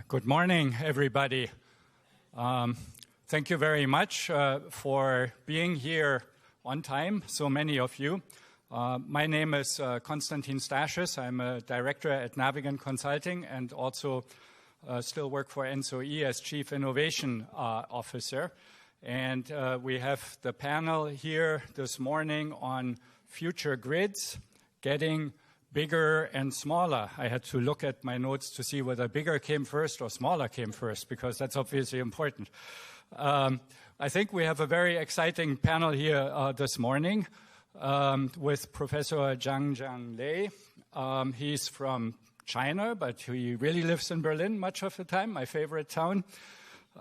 Good morning, everybody. Thank you very much for being here on time, so many of you. My name is Konstantin Stasius. I'm a director at Navigant Consulting and also still work for NSOE as Chief Innovation Officer. And we have the panel here this morning on future grids, getting bigger and smaller. I had to look at my notes to see whether bigger came first or smaller came first, because that's obviously important. I think we have a very exciting panel here this morning with Professor Zhang Lei. He's from China, but he really lives in Berlin much of the time, my favorite town.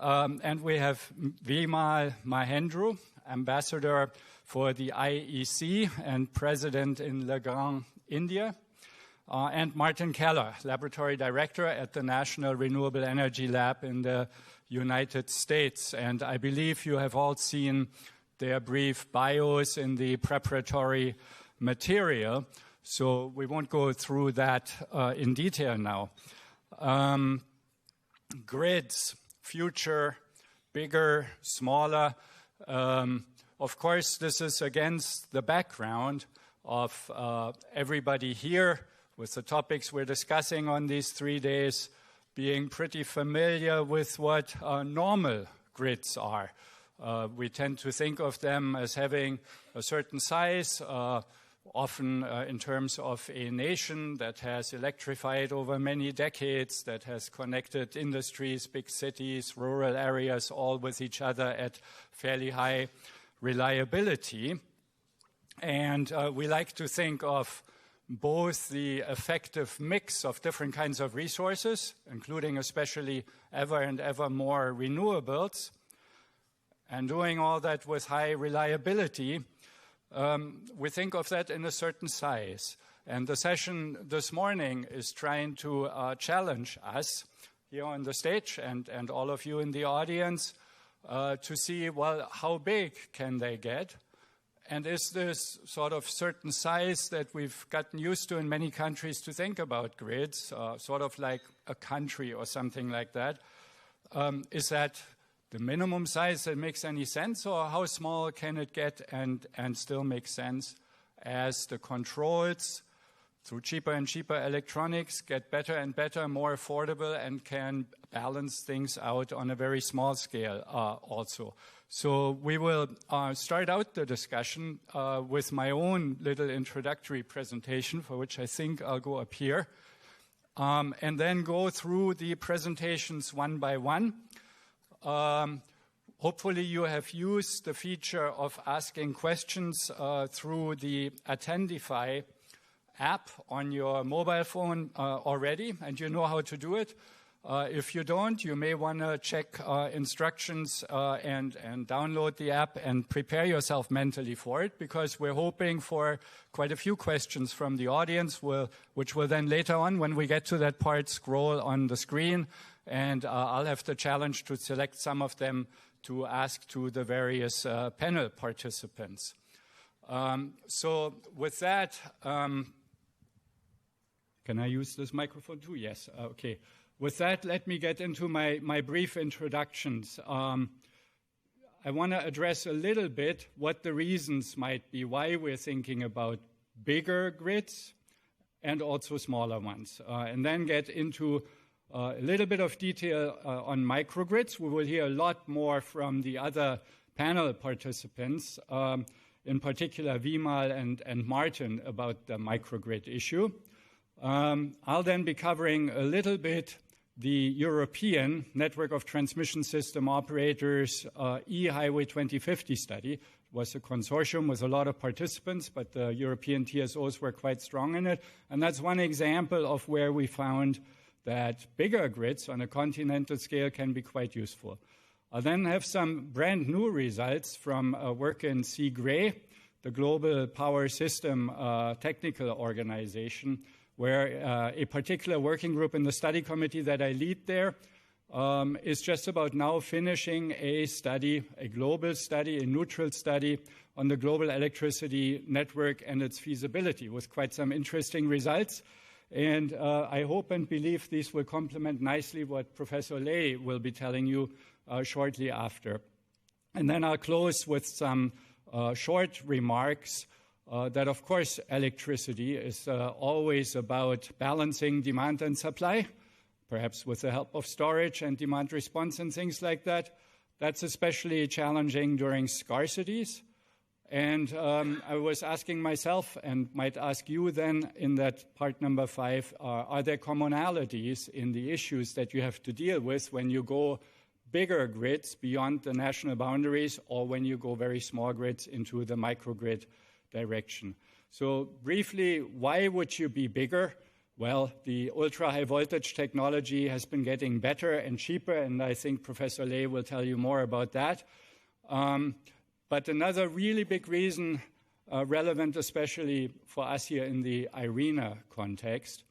And we have Vimal Mahendru, ambassador for the IEC and president in Legrand, India, and Martin Keller, laboratory director at the National Renewable Energy Lab in the United States. And I believe you have all seen their brief bios in the preparatory material, so we won't go through that in detail now. Grids, future, bigger, smaller. Of course, this is against the background of everybody here with the topics we're discussing on these 3 days being pretty familiar with what normal grids are. We tend to think of them as having a certain size, often in terms of a nation that has electrified over many decades, that has connected industries, big cities, rural areas, all with each other at fairly high reliability. And we like to think of both the effective mix of different kinds of resources, including especially ever and ever more renewables, and doing all that with high reliability. We think of that in a certain size. And the session this morning is trying to challenge us here on the stage and all of you in the audience to see, well, how big can they get? And is this sort of certain size that we've gotten used to in many countries to think about grids, sort of like a country or something like that? Is that the minimum size that makes any sense, or how small can it get and still make sense as the controls through cheaper and cheaper electronics get better and better, more affordable, and can balance things out on a very small scale also? So we will start out the discussion with my own little introductory presentation, for which I think I'll go up here, and then go through the presentations one by one. Hopefully you have used the feature of asking questions through the Attendify app on your mobile phone already, and you know how to do it. If you don't, you may want to check instructions and download the app and prepare yourself mentally for it, because we're hoping for quite a few questions from the audience, which will then later on, when we get to that part, scroll on the screen, and I'll have the challenge to select some of them to ask to the various panel participants. So with that, can I use this microphone too? Yes, okay. With that, let me get into my brief introductions. I want to address a little bit what the reasons might be why we're thinking about bigger grids and also smaller ones, and then get into a little bit of detail on microgrids. We will hear a lot more from the other panel participants, in particular Vimal and Martin, about the microgrid issue. I'll then be covering a little bit the European Network of Transmission System Operators E-Highway 2050 study. It was a consortium with a lot of participants, but the European TSOs were quite strong in it. And that's one example of where we found that bigger grids on a continental scale can be quite useful. I'll then have some brand new results from work in CGRE, the Global Power System Technical Organization, where a particular working group in the study committee that I lead there is just about now finishing a study, a global study, a neutral study on the global electricity network and its feasibility, with quite some interesting results. And I hope and believe these will complement nicely what Professor Ley will be telling you shortly after. And then I'll close with some short remarks that, of course, electricity is always about balancing demand and supply, perhaps with the help of storage and demand response and things like that. That's especially challenging during scarcities. And I was asking myself, and might ask you then in that part number 5, are there commonalities in the issues that you have to deal with when you go bigger grids beyond the national boundaries, or when you go very small grids into the microgrid direction? So briefly, why would you be bigger? Well, the ultra-high voltage technology has been getting better and cheaper, and I think Professor Ley will tell you more about that. But another really big reason, relevant especially for us here in the IRENA context,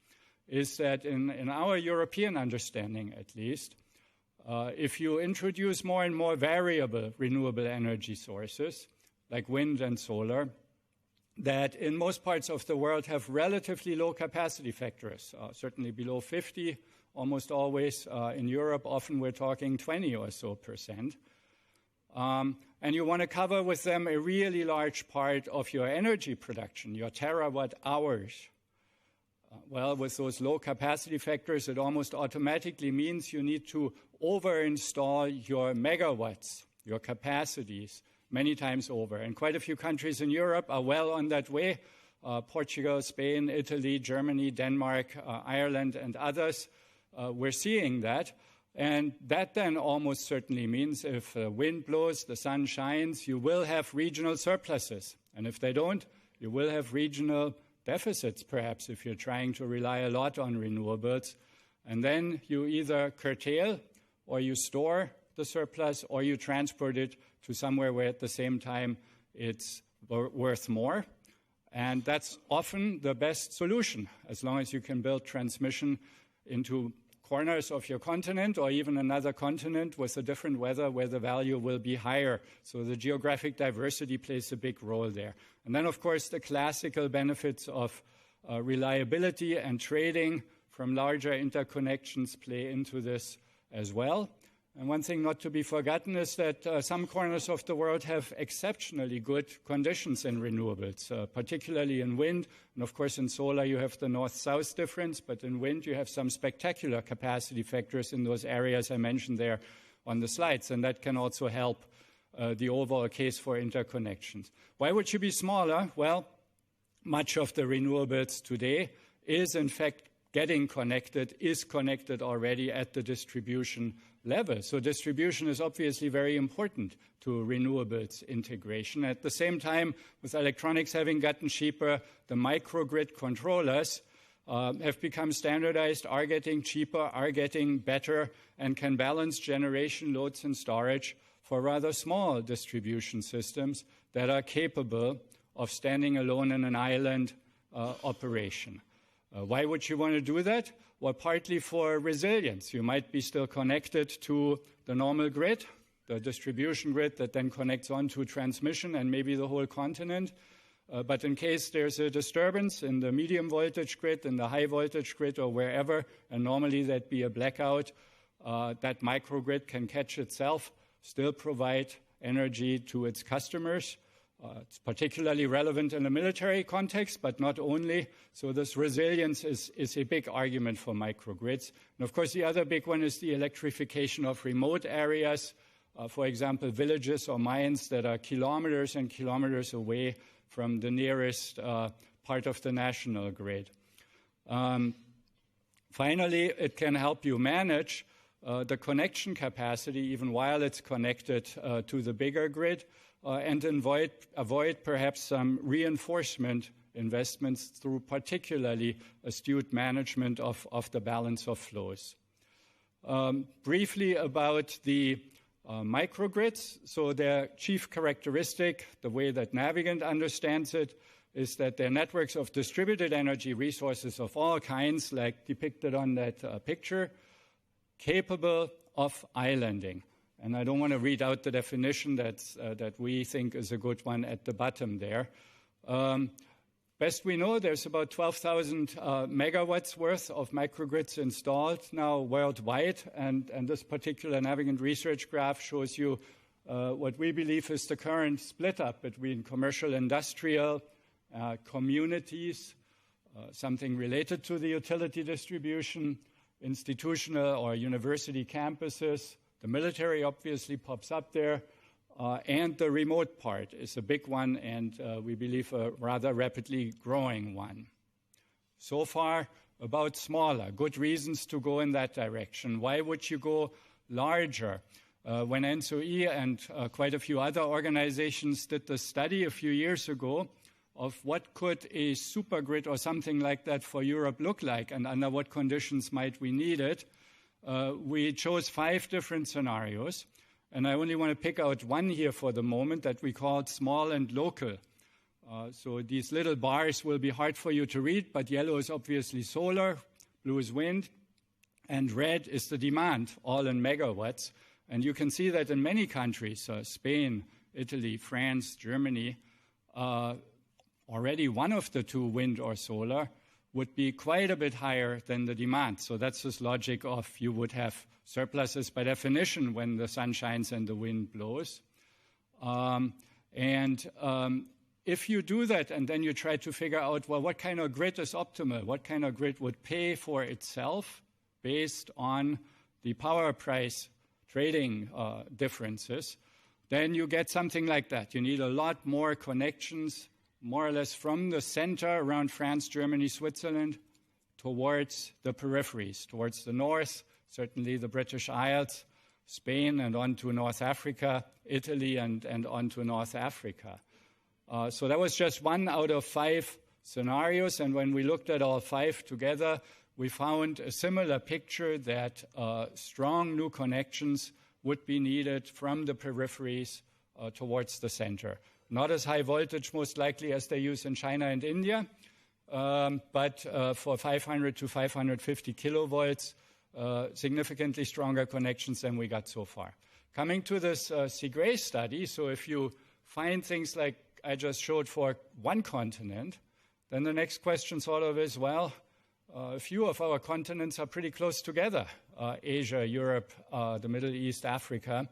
is that in our European understanding at least, if you introduce more and more variable renewable energy sources, like wind and solar, that in most parts of the world have relatively low capacity factors, certainly below 50, almost always. In Europe, often we're talking 20 or so %. And you want to cover with them a really large part of your energy production, your terawatt hours. Well, with those low capacity factors, it almost automatically means you need to over-install your megawatts, your capacities, many times over. And quite a few countries in Europe are well on that way. Portugal, Spain, Italy, Germany, Denmark, Ireland, and others. We're seeing that. And that then almost certainly means if the wind blows, the sun shines, you will have regional surpluses. And if they don't, you will have regional deficits, perhaps, if you're trying to rely a lot on renewables. And then you either curtail or you store the surplus or you transport it to somewhere where at the same time it's worth more. And that's often the best solution, as long as you can build transmission into corners of your continent or even another continent with a different weather where the value will be higher. So the geographic diversity plays a big role there. And then, of course, the classical benefits of reliability and trading from larger interconnections play into this as well. And one thing not to be forgotten is that some corners of the world have exceptionally good conditions in renewables, particularly in wind. And of course, in solar, you have the north-south difference, but in wind, you have some spectacular capacity factors in those areas I mentioned there on the slides. And that can also help the overall case for interconnections. Why would you be smaller? Well, much of the renewables today is, in fact, getting connected, is connected already at the distribution level. So distribution is obviously very important to renewables integration. At the same time, with electronics having gotten cheaper, the microgrid controllers have become standardized, are getting cheaper, are getting better, and can balance generation loads and storage for rather small distribution systems that are capable of standing alone in an island operation. Why would you want to do that? Well, partly for resilience. You might be still connected to the normal grid, the distribution grid that then connects onto transmission and maybe the whole continent. But in case there's a disturbance in the medium voltage grid, in the high voltage grid, or wherever, and normally that'd be a blackout, that microgrid can catch itself, still provide energy to its customers. It's particularly relevant in a military context, but not only. So this resilience is a big argument for microgrids. And of course, the other big one is the electrification of remote areas, for example, villages or mines that are kilometers and kilometers away from the nearest part of the national grid. Finally, it can help you manage the connection capacity even while it's connected to the bigger grid. And avoid perhaps some reinforcement investments through particularly astute management of the balance of flows. Briefly about the microgrids. So their chief characteristic, the way that Navigant understands it, is that they're networks of distributed energy resources of all kinds, like depicted on that picture, capable of islanding. And I don't want to read out the definition that we think is a good one at the bottom there. Best we know, there's about 12,000 megawatts worth of microgrids installed now worldwide, and this particular Navigant research graph shows you what we believe is the current split up between commercial, industrial, communities, something related to the utility distribution, institutional or university campuses. The military obviously pops up there, and the remote part is a big one, and we believe a rather rapidly growing one. So far, about smaller. Good reasons to go in that direction. Why would you go larger? When ENSO-E and quite a few other organizations did the study a few years ago of what could a supergrid or something like that for Europe look like and under what conditions might we need it, we chose 5 different scenarios. And I only want to pick out one here for the moment that we called small and local. So these little bars will be hard for you to read, but yellow is obviously solar, blue is wind, and red is the demand, all in megawatts. And you can see that in many countries, Spain, Italy, France, Germany, already one of the 2, wind or solar, would be quite a bit higher than the demand. So that's this logic of you would have surpluses by definition when the sun shines and the wind blows. If you do that and then you try to figure out, well, what kind of grid is optimal? What kind of grid would pay for itself based on the power price trading differences, then you get something like that. You need a lot more connections, more or less from the center around France, Germany, Switzerland, towards the peripheries, towards the north, certainly the British Isles, Spain, and on to North Africa, Italy, and on to North Africa. So that was just 1 out of 5 scenarios, and when we looked at all 5 together, we found a similar picture that strong new connections would be needed from the peripheries towards the center. Not as high voltage, most likely, as they use in China and India, but for 500 to 550 kilovolts, significantly stronger connections than we got so far. Coming to this Segre study, so if you find things like I just showed for one continent, then the next question sort of is, well, a few of our continents are pretty close together, Asia, Europe, the Middle East, Africa.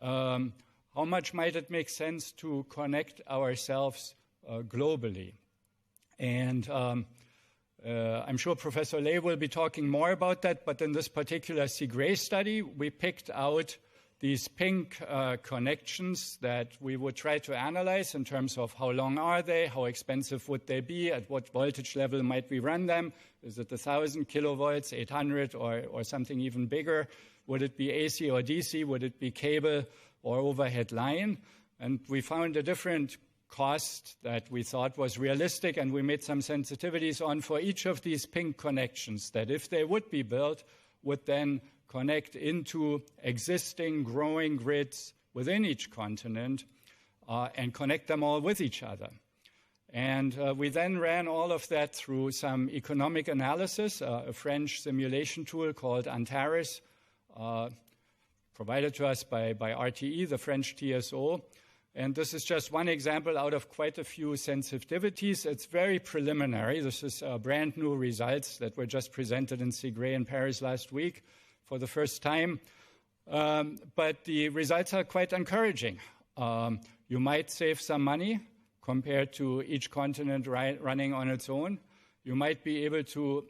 How much might it make sense to connect ourselves globally? And I'm sure Professor Ley will be talking more about that, but in this particular Segre study, we picked out these pink connections that we would try to analyze in terms of how long are they, how expensive would they be, at what voltage level might we run them, is it 1,000 kilovolts, 800, or something even bigger? Would it be AC or DC? Would it be cable or overhead line? And we found a different cost that we thought was realistic, and we made some sensitivities on for each of these pink connections that if they would be built, would then connect into existing growing grids within each continent and connect them all with each other. And we then ran all of that through some economic analysis, a French simulation tool called Antares, provided to us by RTE, the French TSO. And this is just one example out of quite a few sensitivities. It's very preliminary. This is brand new results that were just presented in Segre in Paris last week for the first time. But the results are quite encouraging. You might save some money compared to each continent running on its own. You might be able to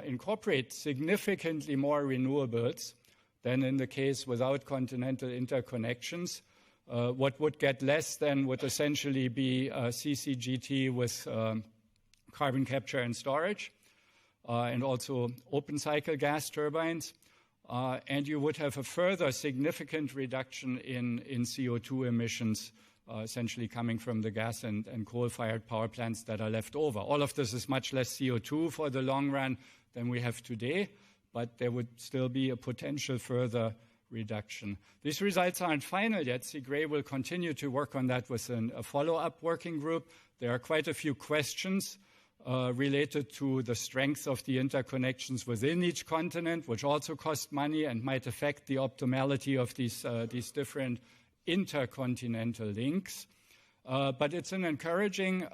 incorporate significantly more renewables than in the case without continental interconnections. What would get less than would essentially be CCGT with carbon capture and storage, and also open cycle gas turbines. And you would have a further significant reduction in CO2 emissions, essentially coming from the gas and coal-fired power plants that are left over. All of this is much less CO2 for the long run than we have today, but there would still be a potential further reduction. These results aren't final yet. Segre will continue to work on that with a follow-up working group. There are quite a few questions related to the strength of the interconnections within each continent, which also cost money and might affect the optimality of these different intercontinental links. But it's an encouraging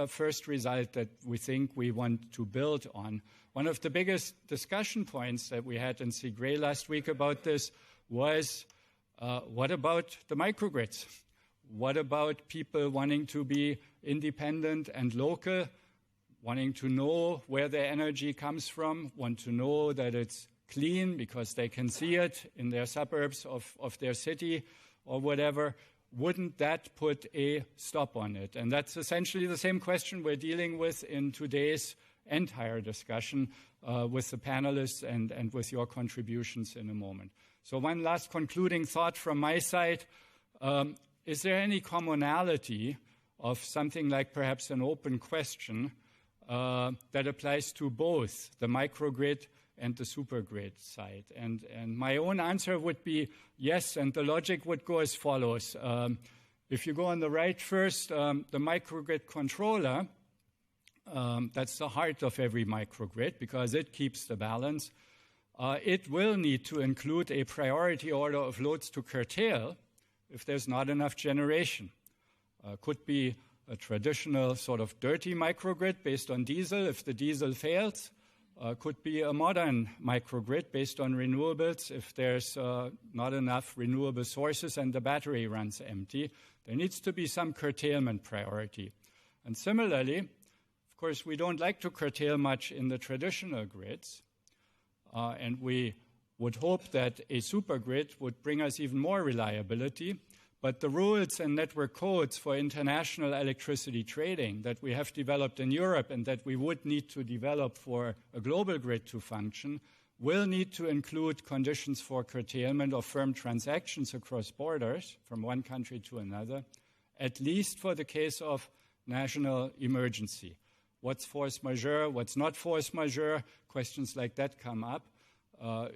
first result that we think we want to build on. One of the biggest discussion points that we had in CGRE last week about this was, what about the microgrids? What about people wanting to be independent and local, wanting to know where their energy comes from, want to know that it's clean because they can see it in their suburbs of their city or whatever? Wouldn't that put a stop on it? And that's essentially the same question we're dealing with in today's entire discussion with the panelists and with your contributions in a moment. So one last concluding thought from my side. Is there any commonality of something like perhaps an open question that applies to both the microgrid and the supergrid side? And my own answer would be yes, and the logic would go as follows. If you go on the right first, the microgrid controller, that's the heart of every microgrid because it keeps the balance. It will need to include a priority order of loads to curtail if there's not enough generation. Could be a traditional sort of dirty microgrid based on diesel if the diesel fails. Could be a modern microgrid based on renewables if there's not enough renewable sources and the battery runs empty. There needs to be some curtailment priority. And similarly, of course, we don't like to curtail much in the traditional grids, and we would hope that a supergrid would bring us even more reliability. But the rules and network codes for international electricity trading that we have developed in Europe and that we would need to develop for a global grid to function will need to include conditions for curtailment of firm transactions across borders from one country to another, at least for the case of national emergency. What's force majeure? What's not force majeure? Questions like that come up.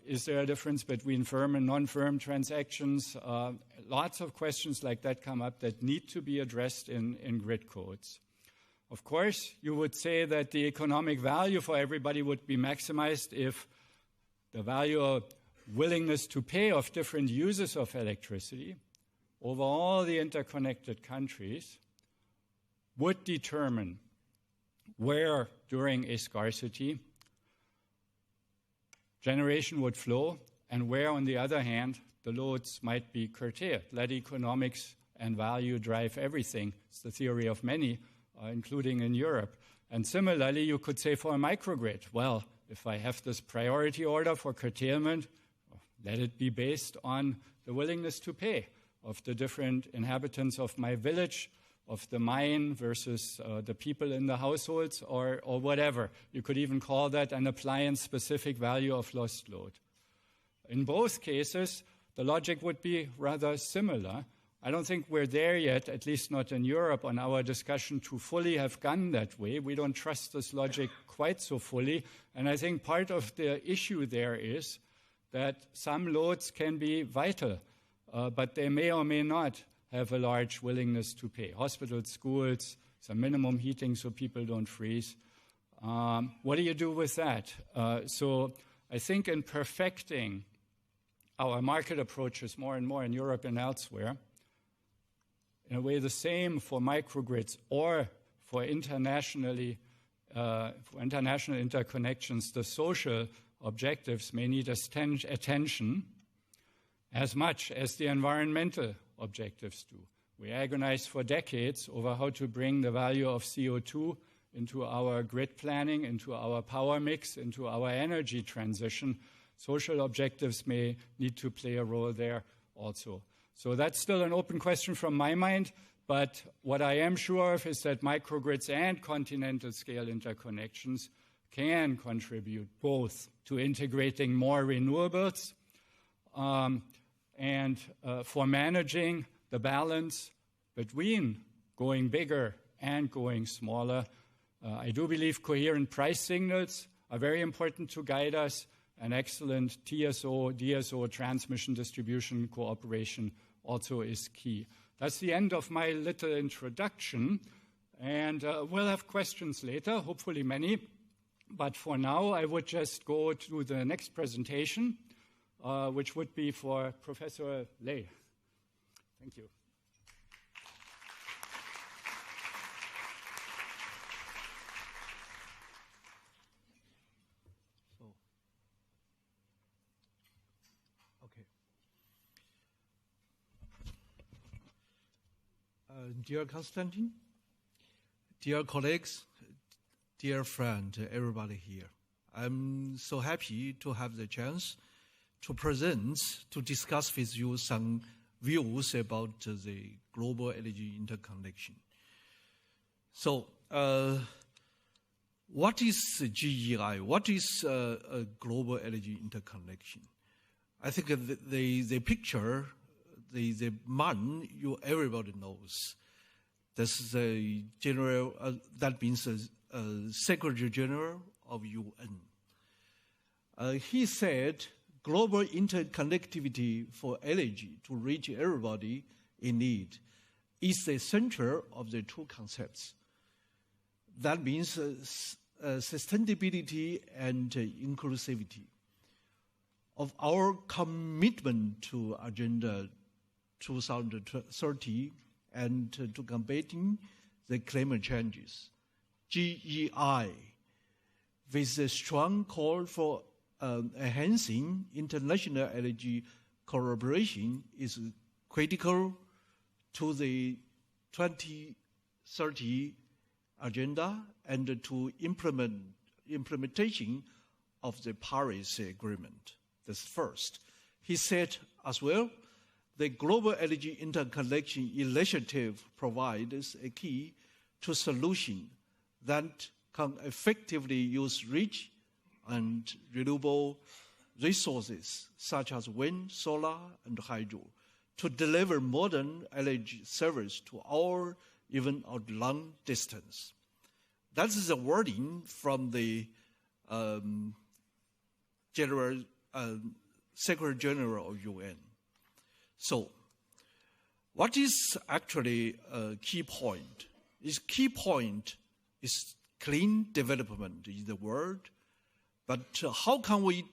Is there a difference between firm and non-firm transactions? Lots of questions like that come up that need to be addressed in grid codes. Of course, you would say that the economic value for everybody would be maximized if the value of willingness to pay of different users of electricity over all the interconnected countries would determine where, during a scarcity, generation would flow, and where, on the other hand, the loads might be curtailed. Let economics and value drive everything. It's the theory of many, including in Europe. And similarly, you could say for a microgrid, well, if I have this priority order for curtailment, let it be based on the willingness to pay of the different inhabitants of my village, of the mine versus the people in the households or whatever. You could even call that an appliance-specific value of lost load. In both cases, the logic would be rather similar. I don't think we're there yet, at least not in Europe, on our discussion to fully have gone that way. We don't trust this logic quite so fully. And I think part of the issue there is that some loads can be vital, but they may or may not have a large willingness to pay. Hospitals, schools, some minimum heating so people don't freeze. What do you do with that? So I think in perfecting our market approaches more and more in Europe and elsewhere, in a way the same for microgrids or for international interconnections, the social objectives may need attention as much as the environmental objectives do. We agonized for decades over how to bring the value of CO2 into our grid planning, into our power mix, into our energy transition. Social objectives may need to play a role there also. So that's still an open question from my mind, but what I am sure of is that microgrids and continental scale interconnections can contribute both to integrating more renewables and for managing the balance between going bigger and going smaller. I do believe coherent price signals are very important to guide us. An excellent TSO, DSO, transmission distribution cooperation also is key. That's the end of my little introduction, and we'll have questions later, hopefully many. But for now, I would just go to the next presentation, which would be for Professor Ley. Thank you. Dear Konstantin, dear colleagues, dear friend, everybody here. I'm so happy to have the chance to discuss with you some views about the global energy interconnection. So, what is GEI? What is a global energy interconnection? I think the picture, the man, everybody knows. This is a general, that means Secretary General of UN. He said global interconnectivity for energy to reach everybody in need is the center of the two concepts. That means sustainability and inclusivity of our commitment to Agenda 2030 and to combating the climate changes. GEI, with a strong call for enhancing international energy collaboration, is critical to the 2030 agenda and to implementation of the Paris Agreement. That's first. He said as well, the Global Energy Interconnection Initiative provides a key to solution that can effectively use rich and renewable resources such as wind, solar, and hydro to deliver modern energy service to all, even at long distance. That is the wording from the Secretary General of UN. So, what is actually a key point? Key point is clean development is the word, but how can we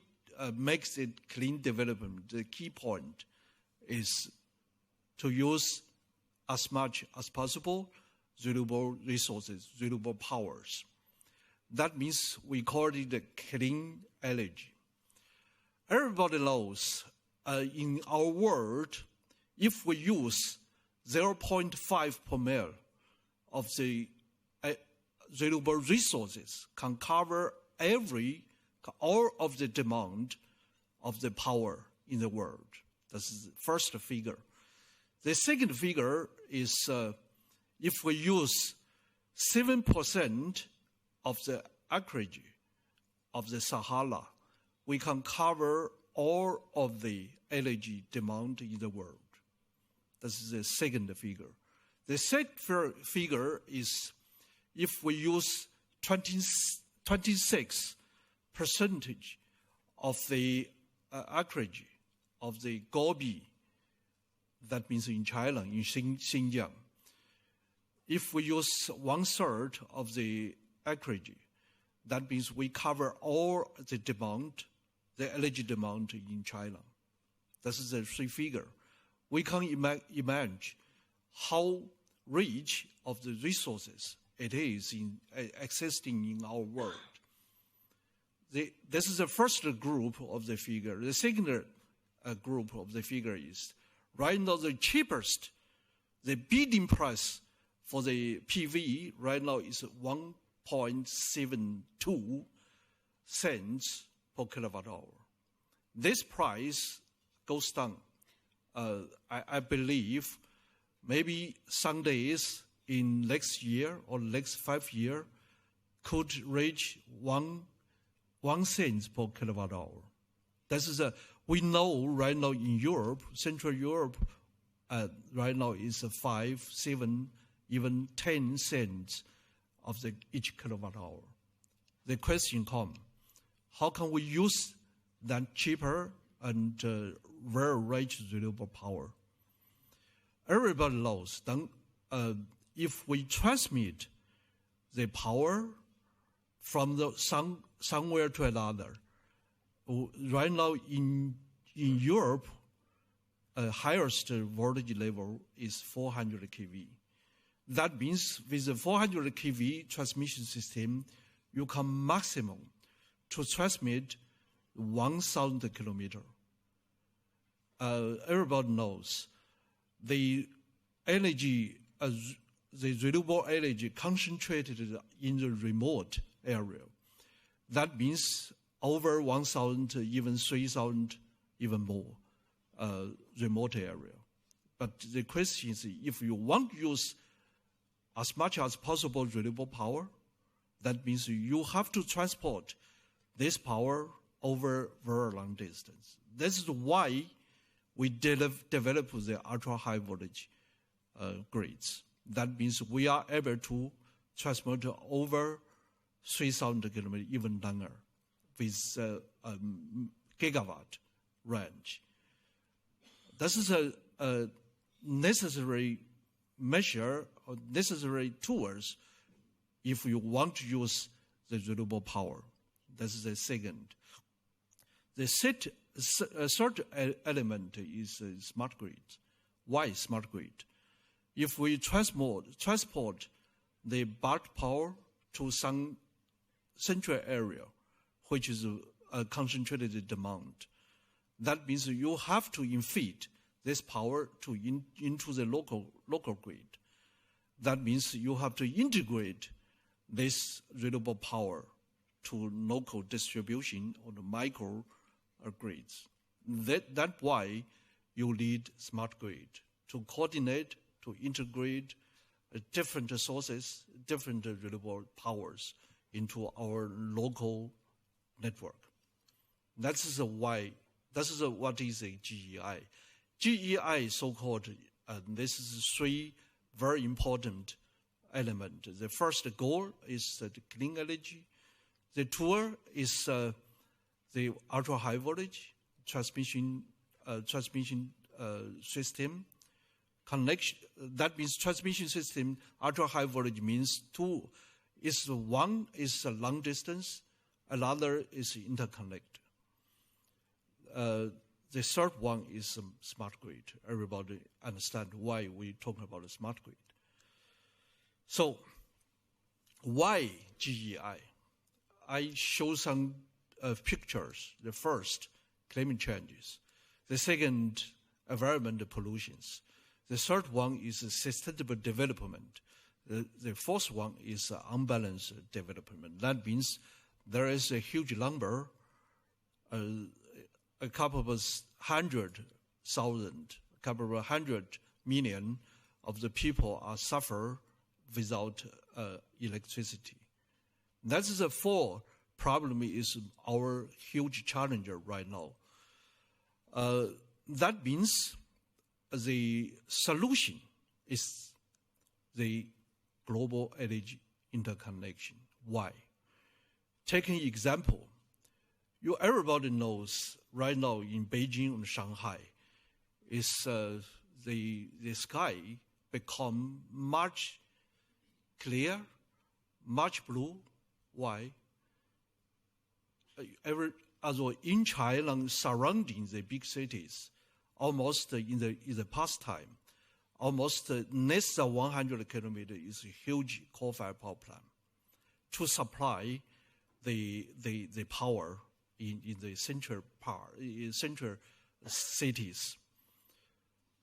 make it clean development? The key point is to use as much as possible renewable resources, renewable powers. That means we call it the clean energy. Everybody knows in our world, if we use 0.5 per mil of the renewable resources, can cover all of the demand of the power in the world. That's the first figure. The second figure is if we use 7% of the acreage of the Sahara, we can cover all of the energy demand in the world. This is the second figure. The third figure is if we use 26% of the acreage of the Gobi, that means in China, in Xinjiang. If we use 1/3 of the acreage, that means we cover all the demand, the energy demand in China. This is the three figure. We can imagine how rich of the resources it is existing in our world. This is the first group of the figure. The second group of the figure is right now the cheapest, the bidding price for the PV right now is 1.72 cents per kilowatt hour. This price goes down. I believe maybe some days in next year or next 5 years could reach 1 cent per kilowatt hour. This is we know right now in Europe, Central Europe, right now is 5, 7, even 10 cents of each kilowatt hour. The question comes, how can we use that cheaper and very rich renewable power? Everybody knows that if we transmit the power from somewhere to another, right now in Europe, highest voltage level is 400 kV. That means with the 400 kV transmission system, you can maximum to transmit 1,000 kilometers. Everybody knows the energy the renewable energy concentrated in the remote area. That means over 1,000, even 3,000, even more remote area. But the question is, if you want to use as much as possible renewable power, that means you have to transport this power over very long distance. This is why we develop the ultra-high voltage grids. That means we are able to transport over 3,000 kilometers, even longer, with a gigawatt range. This is a necessary measure or necessary tools if you want to use the renewable power. This is the second. The third element is smart grid. Why smart grid? If we transport the bulk power to some central area, which is a concentrated demand, that means you have to infeed this power into the local grid. That means you have to integrate this renewable power to local distribution or the micro grids. That's why you need smart grid to coordinate, to integrate different sources, different renewable powers into our local network. That is why. This is what is a GEI. GEI, so-called, this is three very important elements. The first goal is the clean energy. The tool is the ultra-high voltage transmission system. Connection, that means transmission system, ultra-high voltage means two. One is a long distance, another is interconnect. The third one is smart grid. Everybody understand why we talk about a smart grid. So, why GEI? I show some pictures. The first, climate changes. The second, environmental pollutions. The third one is sustainable development. The fourth one is unbalanced development. That means there is a huge number, a couple of 100,000, a couple of 100 million of the people are suffer without electricity. That is the fourth problem is our huge challenge right now. That means the solution is the global energy interconnection. Why? Taking example, everybody knows right now in Beijing and Shanghai, is the sky become much clear, much blue. Why? In China, surrounding the big cities, almost in the past time, almost less than 100 kilometers is a huge coal-fired power plant to supply the power in the central cities.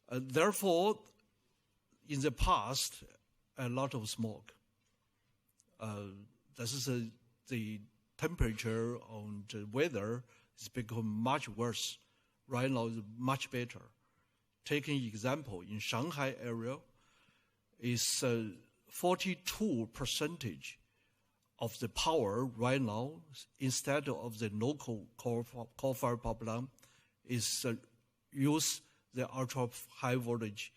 Therefore, in the past, a lot of smoke. This is the temperature and the weather has become much worse. Right now, it's much better. Taking example, in Shanghai area, is 42% of the power right now, instead of the local coal-fired power plant, is use the ultra-high voltage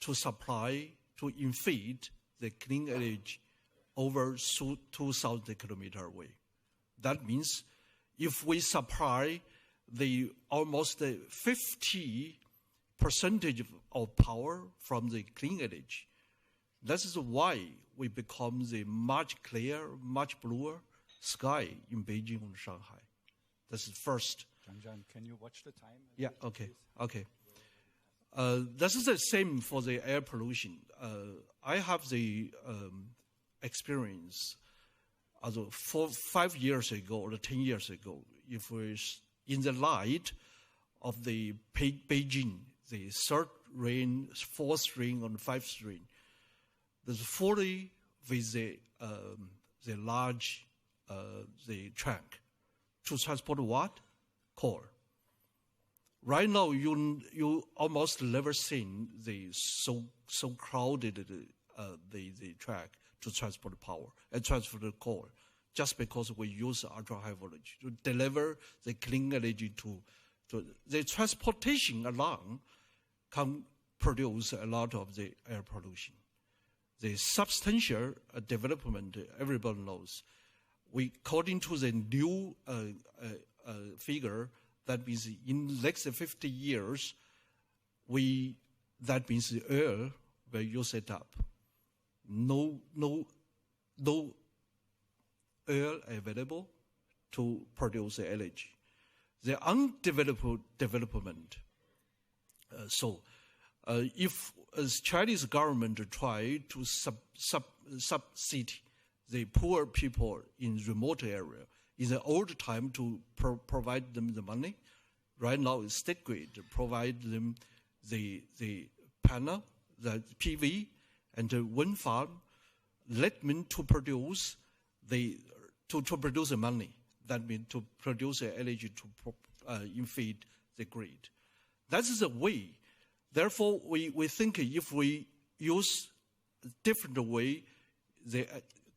to supply, to infeed the clean energy over 2,000 kilometers away. That means if we supply the almost 50% of power from the clean energy, that is why we become the much clearer, much bluer sky in Beijing and Shanghai. That's the first. John, can you watch the time? Yeah, okay, okay. This is the same for the air pollution. I have the experience. 5 years ago or 10 years ago, if we in the light of the Beijing, the third rain, fourth rain, and fifth rain, there's 40 with the large the track to transport what? Coal. Right now, you almost never seen the so crowded the track to transport power and transport the coal, just because we use ultra high voltage to deliver the clean energy to the transportation alone can produce a lot of the air pollution. The substantial development, everybody knows. According to the new figure, that means in the next 50 years, that means the oil will use it up. No oil available to produce the energy. The undeveloped development. If Chinese government try to subsidy the poor people in remote area, in the old time to provide them the money, right now it's state grid provide them the panel, the PV, and the wind farm, let them to produce to produce the money. That means to produce the energy to feed the grid. That is the way. Therefore, we think if we use a different way, the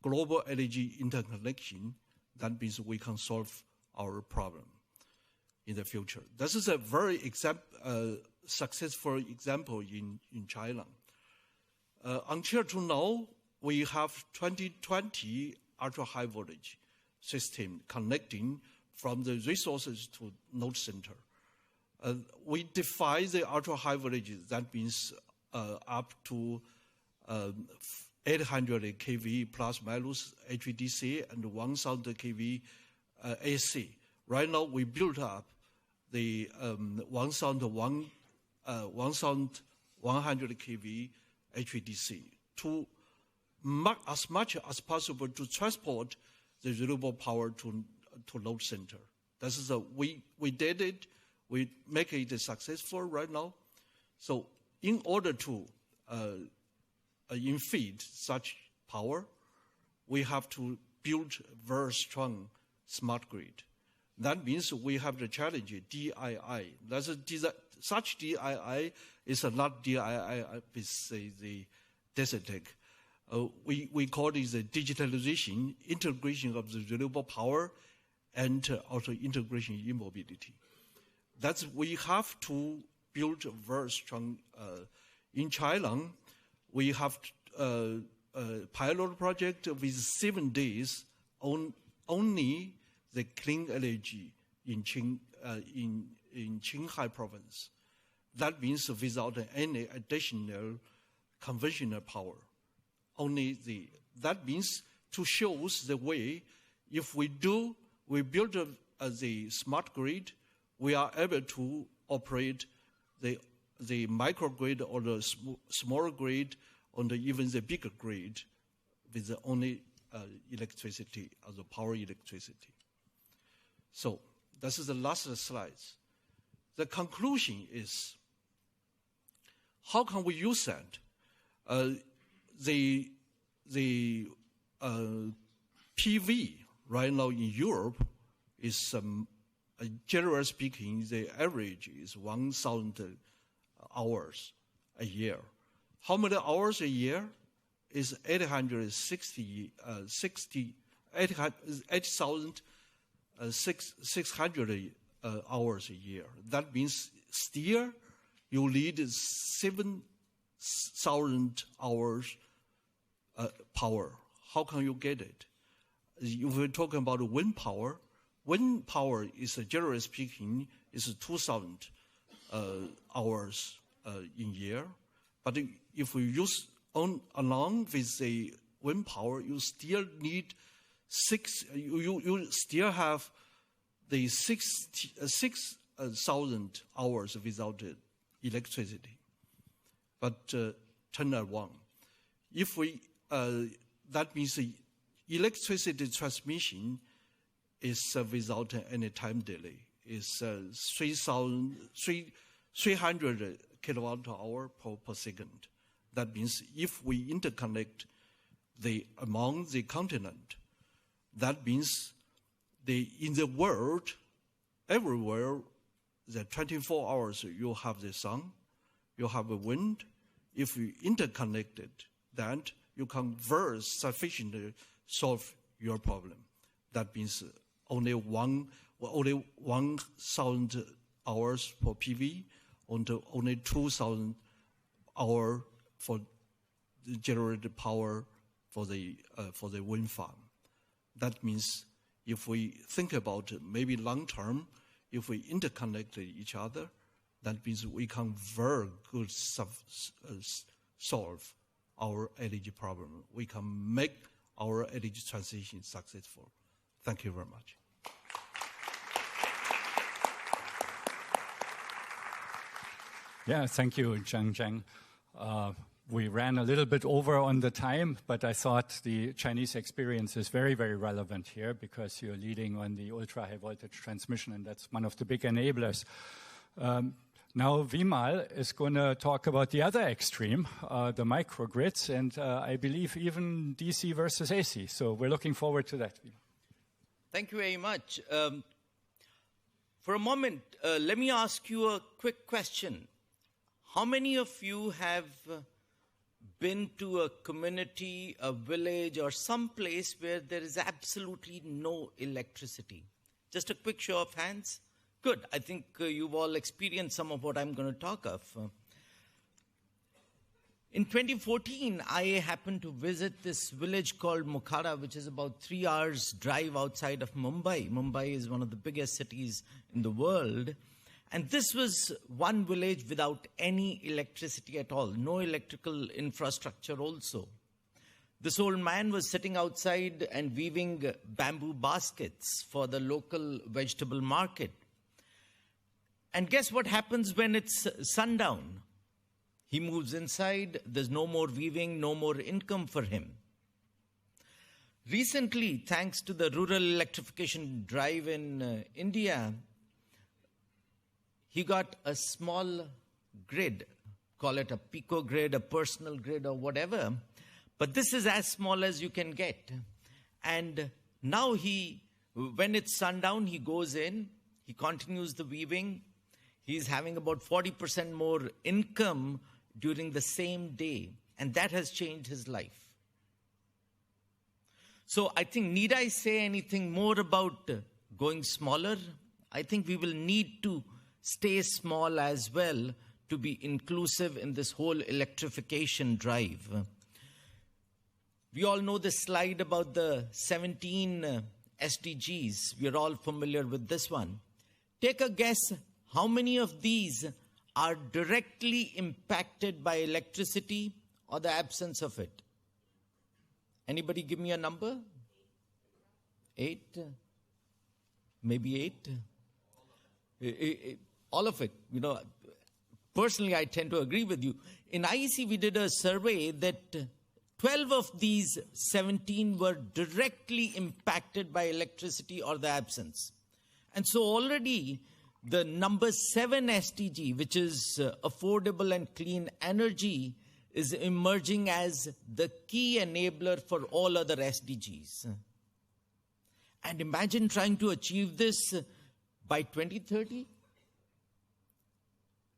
global energy interconnection, that means we can solve our problem in the future. This is a very successful example in China. Until to now, we have 2020 ultra-high voltage system connecting from the resources to node center. We define the ultra-high voltage, that means up to 800 kV plus minus HVDC and 1000 kV AC. Right now, we built up the 1100 kV HVDC to as much as possible to transport the renewable power to load center. This is we did it. We make it successful right now. So in order to feed such power, we have to build a very strong smart grid. That means we have the challenge DII. Such DII is not DII with the Desertec. We call it the digitalization, integration of the renewable power, and also integration in mobility. We have to build a very strong. In China, we have a pilot project with 7 days only the clean energy in Qinghai province. That means without any additional conventional power. That means to show us the way, if we build the smart grid, we are able to operate the microgrid or the small grid or even the bigger grid with the only electricity, or the power electricity. So this is the last slide. The conclusion is, how can we use that? The PV right now in Europe is generally speaking, the average is 1,000 hours a year. How many hours a year? Is 8,600 hours a year. That means still you need 7,000 hours power. How can you get it? If we're talking about wind power is generally speaking is 2,000 hours in year. But if we use along with the wind power, you still need you still have the 6,000 hours without electricity. But turn around. If we that means the electricity transmission is without any time delay. Is 300 kilowatt hour per second. That means if we interconnect among the continent, that means in the world, everywhere, the 24 hours you have the sun, you have the wind. If you interconnect it, then you can very sufficiently solve your problem. That means only 1,000 hours for PV, only 2,000 hours for generated power for the wind farm. That means if we think about maybe long term, if we interconnect each other, that means we can very good solve our energy problem. We can make our energy transition successful. Thank you very much. Yeah, thank you, Zhang. We ran a little bit over on the time, but I thought the Chinese experience is very, very relevant here because you're leading on the ultra-high voltage transmission, and that's one of the big enablers. Now, Vimal is going to talk about the other extreme, the microgrids, and I believe even DC versus AC. So we're looking forward to that. Thank you very much. For a moment, let me ask you a quick question. How many of you have been to a community, a village, or some place where there is absolutely no electricity? Just a quick show of hands. Good. I think you've all experienced some of what I'm going to talk of. In 2014, I happened to visit this village called Mokhara, which is about 3 hours drive outside of Mumbai. Mumbai is one of the biggest cities in the world. And this was one village without any electricity at all, no electrical infrastructure also. This old man was sitting outside and weaving bamboo baskets for the local vegetable market. And guess what happens when it's sundown? He moves inside, there's no more weaving, no more income for him. Recently, thanks to the rural electrification drive in India, he got a small grid, call it a pico grid, a personal grid or whatever, but this is as small as you can get. And now when it's sundown, he goes in, he continues the weaving, he's having about 40% more income during the same day, and that has changed his life. So I think, need I say anything more about going smaller? I think we will need to stay small as well to be inclusive in this whole electrification drive. We all know this slide about the 17 SDGs. We're all familiar with this one. Take a guess, how many of these are directly impacted by electricity or the absence of it? Anybody give me a number? 8? Maybe 8? All of it. You know, personally, I tend to agree with you. In IEC, we did a survey that 12 of these 17 were directly impacted by electricity or the absence. And so already the number 7 SDG, which is affordable and clean energy, is emerging as the key enabler for all other SDGs. And imagine trying to achieve this by 2030.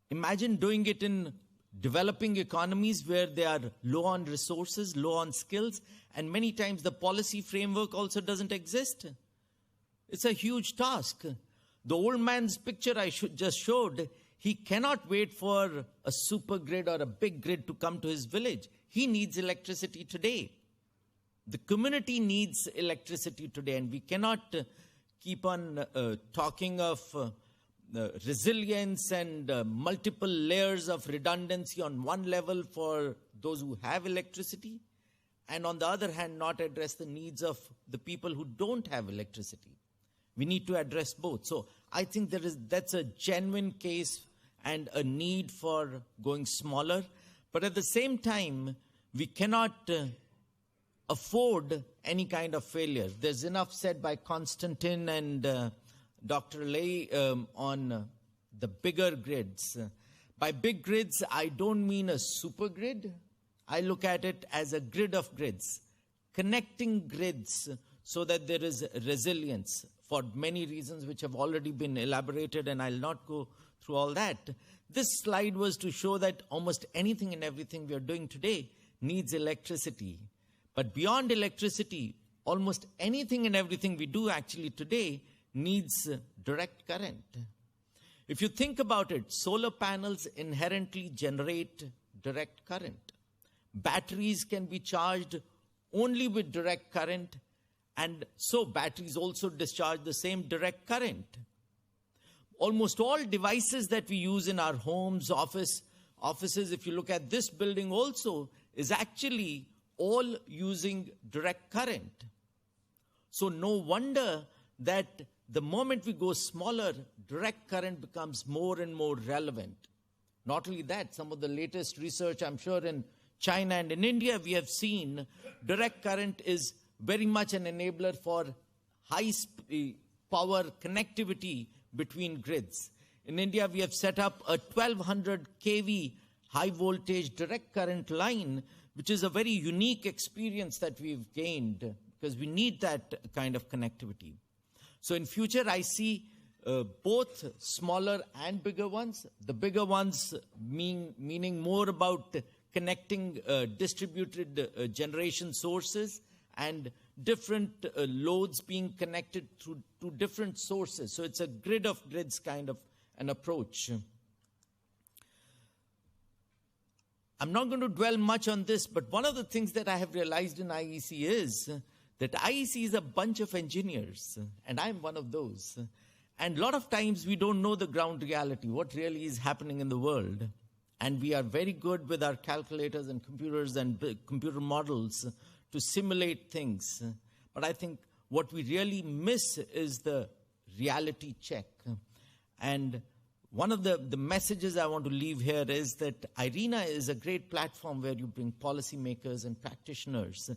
Imagine doing it in developing economies where they are low on resources, low on skills, and many times the policy framework also doesn't exist. It's a huge task. The old man's picture I just showed, he cannot wait for a super grid or a big grid to come to his village. He needs electricity today. The community needs electricity today, and we cannot keep on talking of resilience and multiple layers of redundancy on one level for those who have electricity, and on the other hand, not address the needs of the people who don't have electricity. We need to address both. So I think that's a genuine case and a need for going smaller. But at the same time, we cannot afford any kind of failure. There's enough said by Konstantin and Dr. Lay on the bigger grids. By big grids, I don't mean a super grid. I look at it as a grid of grids, connecting grids so that there is resilience for many reasons which have already been elaborated, and I'll not go through all that. This slide was to show that almost anything and everything we are doing today needs electricity. But beyond electricity, almost anything and everything we do actually today needs direct current. If you think about it, solar panels inherently generate direct current. Batteries can be charged only with direct current, and so batteries also discharge the same direct current. Almost all devices that we use in our homes, offices, if you look at this building also, is actually all using direct current. So no wonder that the moment we go smaller, direct current becomes more and more relevant. Not only that, some of the latest research, I'm sure in China and in India, we have seen direct current is very much an enabler for high power connectivity between grids. In India, we have set up a 1200 kV high voltage direct current line, which is a very unique experience that we've gained because we need that kind of connectivity. So in future, I see both smaller and bigger ones. The bigger ones meaning more about connecting distributed generation sources and different loads being connected to different sources. So it's a grid of grids kind of an approach. I'm not going to dwell much on this, but one of the things that I have realized in IEC is that IEC is a bunch of engineers, and I'm one of those. And a lot of times we don't know the ground reality, what really is happening in the world. And we are very good with our calculators and computers and computer models to simulate things. But I think what we really miss is the reality check. And one of the messages I want to leave here is that IRENA is a great platform where you bring policymakers and practitioners.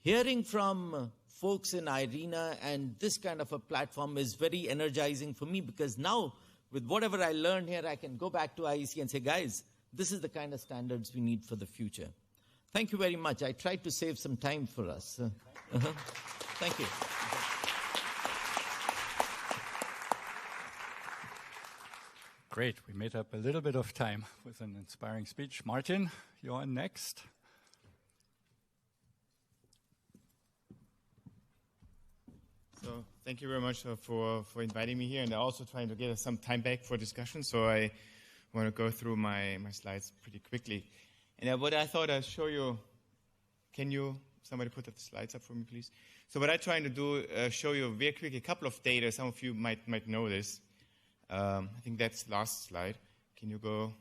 Hearing from folks in IRENA and this kind of a platform is very energizing for me, because now with whatever I learned here, I can go back to IEC and say, guys, this is the kind of standards we need for the future. Thank you very much. I tried to save some time for us. Thank you. Great. We made up a little bit of time with an inspiring speech. Martin, you're next. So thank you very much for inviting me here, and also trying to get some time back for discussion. So I want to go through my slides pretty quickly. And what I thought I'd show you, somebody put the slides up for me, please? So what I'm trying to do, show you very quickly a couple of data. Some of you might know this. I think that's the last slide. Can you go?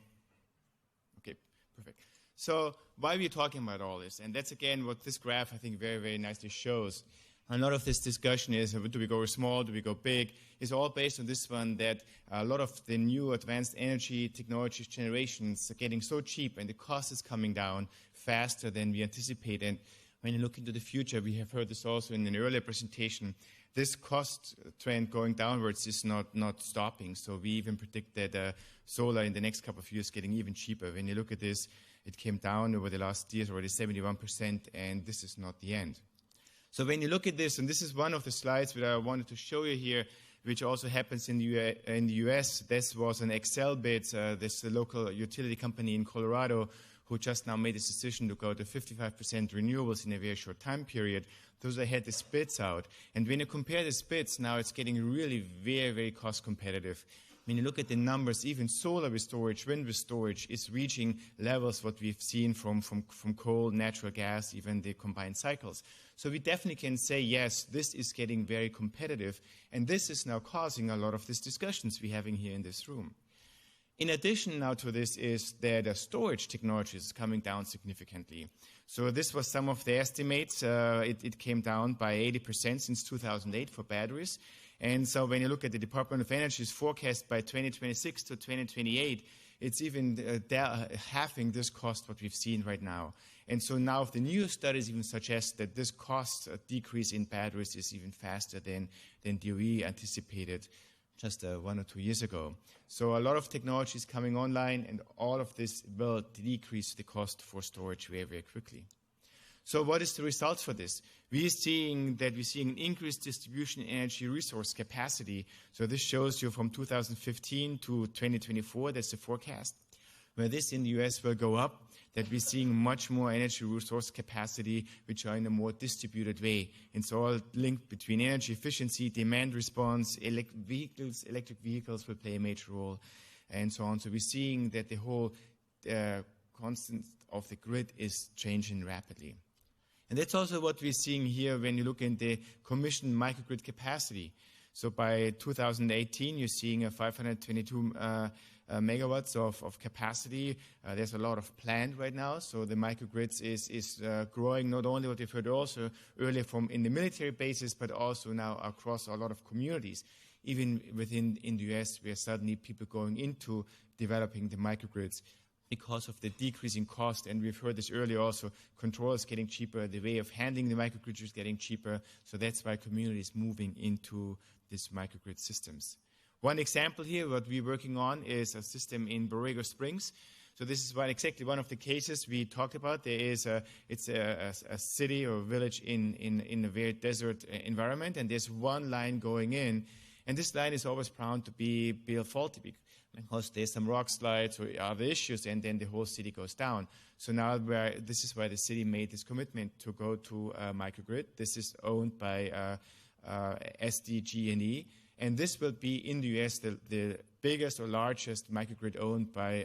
Okay, perfect. So why are we talking about all this? And that's, again, what this graph, I think, very, very nicely shows. A lot of this discussion is, do we go small, do we go big? It's all based on this one, that a lot of the new advanced energy technology generations are getting so cheap and the cost is coming down faster than we anticipate. And when you look into the future, we have heard this also in an earlier presentation, this cost trend going downwards is not stopping. So we even predict that solar in the next couple of years getting even cheaper. When you look at this, it came down over the last years already 71%, and this is not the end. So when you look at this, and this is one of the slides that I wanted to show you here, which also happens in the US. This was an Excel bid, this local utility company in Colorado, who just now made this decision to go to 55% renewables in a very short time period. Those I had the bids out. And when you compare the bids, now it's getting really very, very cost competitive. When you look at the numbers, even solar with storage, wind with storage is reaching levels what we've seen from coal, natural gas, even the combined cycles. So we definitely can say, yes, this is getting very competitive, and this is now causing a lot of these discussions we're having here in this room. In addition now to this is that the storage technology is coming down significantly. So this was some of the estimates. It came down by 80% since 2008 for batteries. And so when you look at the Department of Energy's forecast by 2026 to 2028, it's even halving this cost what we've seen right now. And so now the new studies even suggest that this cost decrease in batteries is even faster than DOE anticipated just 1 or 2 years ago. So a lot of technology is coming online, and all of this will decrease the cost for storage very, very quickly. So what is the result for this? We're seeing an increased distribution energy resource capacity. So this shows you from 2015 to 2024, that's the forecast, where this in the US will go up, that we're seeing much more energy resource capacity, which are in a more distributed way. It's all linked between energy efficiency, demand response, electric vehicles will play a major role, and so on. So we're seeing that the whole constant of the grid is changing rapidly. And that's also what we're seeing here when you look in the commissioned microgrid capacity. So by 2018, you're seeing a 522 megawatts of capacity. There's a lot of planned right now. So the microgrids is growing, not only what we've heard also earlier from in the military bases, but also now across a lot of communities. Even within in the US, where suddenly people going into developing the microgrids because of the decreasing cost. And we've heard this earlier also, control is getting cheaper, the way of handling the microgrids is getting cheaper. So that's why communities moving into these microgrid systems. One example here, what we're working on is a system in Borrego Springs. So this is exactly one of the cases we talked about. There is it's a city or village in a very desert environment, and there's one line going in, and this line is always bound to be faulty because there's some rock slides or other issues, and then the whole city goes down. So now this is why the city made this commitment to go to a microgrid. This is owned by SDG&E. And this will be in the US the biggest or largest microgrid owned by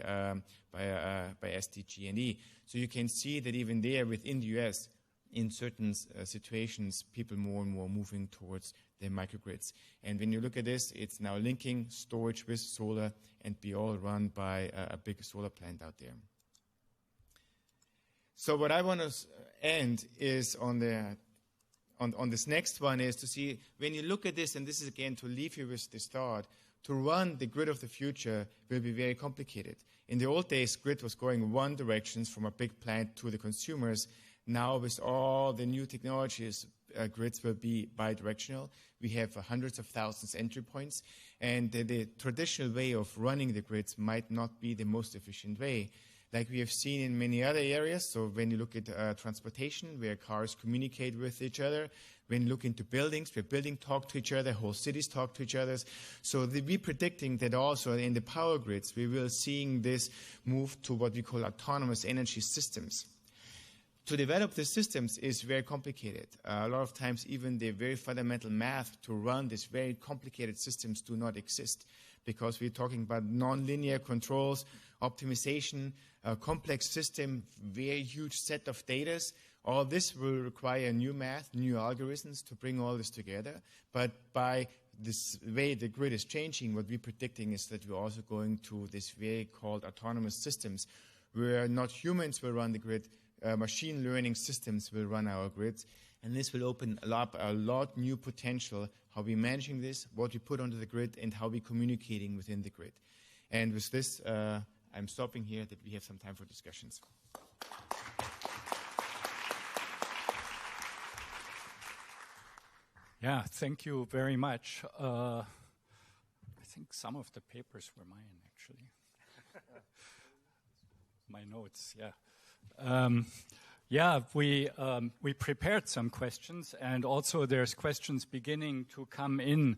SDG&E. So you can see that even there within the US, in certain situations, people more and more moving towards the microgrids. And when you look at this, it's now linking storage with solar and be all run by a big solar plant out there. So what I want to end is on this next one is to see, when you look at this, and this is again to leave you with this thought, to run the grid of the future will be very complicated. In the old days, grid was going one direction from a big plant to the consumers. Now with all the new technologies, grids will be bidirectional. We have hundreds of thousands of entry points, and the traditional way of running the grids might not be the most efficient way, like we have seen in many other areas. So when you look at transportation, where cars communicate with each other, when you look into buildings, where buildings talk to each other, whole cities talk to each other. So we're predicting that also in the power grids, we will seeing this move to what we call autonomous energy systems. To develop the systems is very complicated. A lot of times even the very fundamental math to run these very complicated systems do not exist, because we're talking about nonlinear controls, optimization, a complex system, very huge set of data. All this will require new math, new algorithms to bring all this together. But by this way the grid is changing, what we're predicting is that we're also going to this very called autonomous systems, where not humans will run the grid, machine learning systems will run our grids. And this will open up a lot new potential, how we're managing this, what we put onto the grid, and how we're communicating within the grid. And with this, I'm stopping here, that we have some time for discussions. Yeah, thank you very much. I think some of the papers were mine, actually. My notes, yeah. Yeah, we prepared some questions, and also there's questions beginning to come in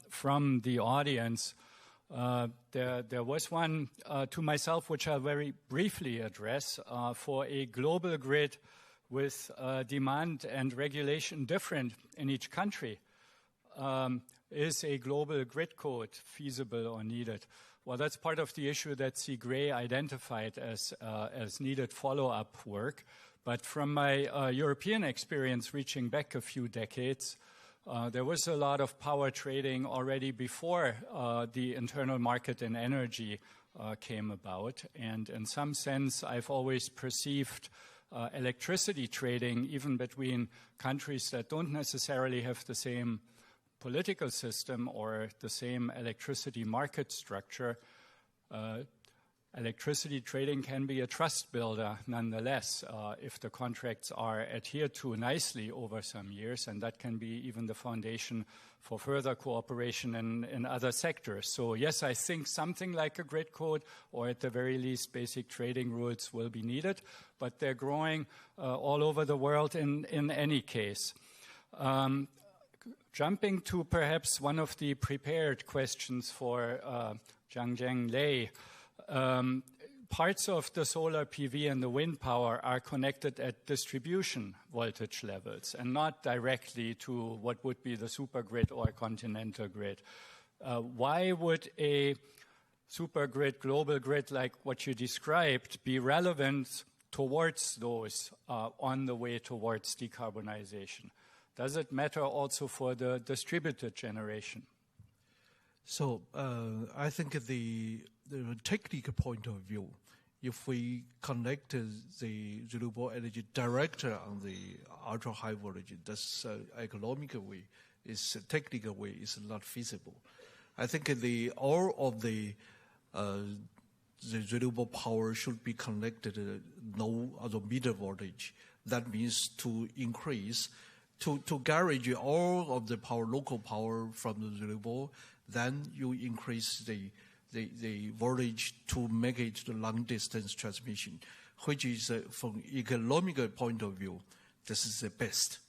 from the audience. There was one to myself, which I'll very briefly address. For a global grid with demand and regulation different in each country, is a global grid code feasible or needed? Well, that's part of the issue that C. Gray identified as needed follow-up work. But from my European experience reaching back a few decades, there was a lot of power trading already before the internal market in energy came about. And in some sense, I've always perceived electricity trading, even between countries that don't necessarily have the same political system or the same electricity market structure, electricity trading can be a trust builder nonetheless if the contracts are adhered to nicely over some years, and that can be even the foundation for further cooperation in other sectors. So yes, I think something like a grid code, or at the very least basic trading rules, will be needed, but they're growing all over the world in any case. Jumping to perhaps one of the prepared questions for Zhang Lei, parts of the solar PV and the wind power are connected at distribution voltage levels and not directly to what would be the supergrid or continental grid. Why would a supergrid, global grid like what you described be relevant towards those on the way towards decarbonization? Does it matter also for the distributed generation? So I think the technical point of view, if we connect the renewable energy directly on the ultra high voltage, that's economical way, is technical way is not feasible. I think all of the renewable power should be connected low or middle voltage. That means to increase, to garage all of the power, local power from the renewable, then you increase the voltage to make it the long distance transmission, which is from economical point of view, this is the best.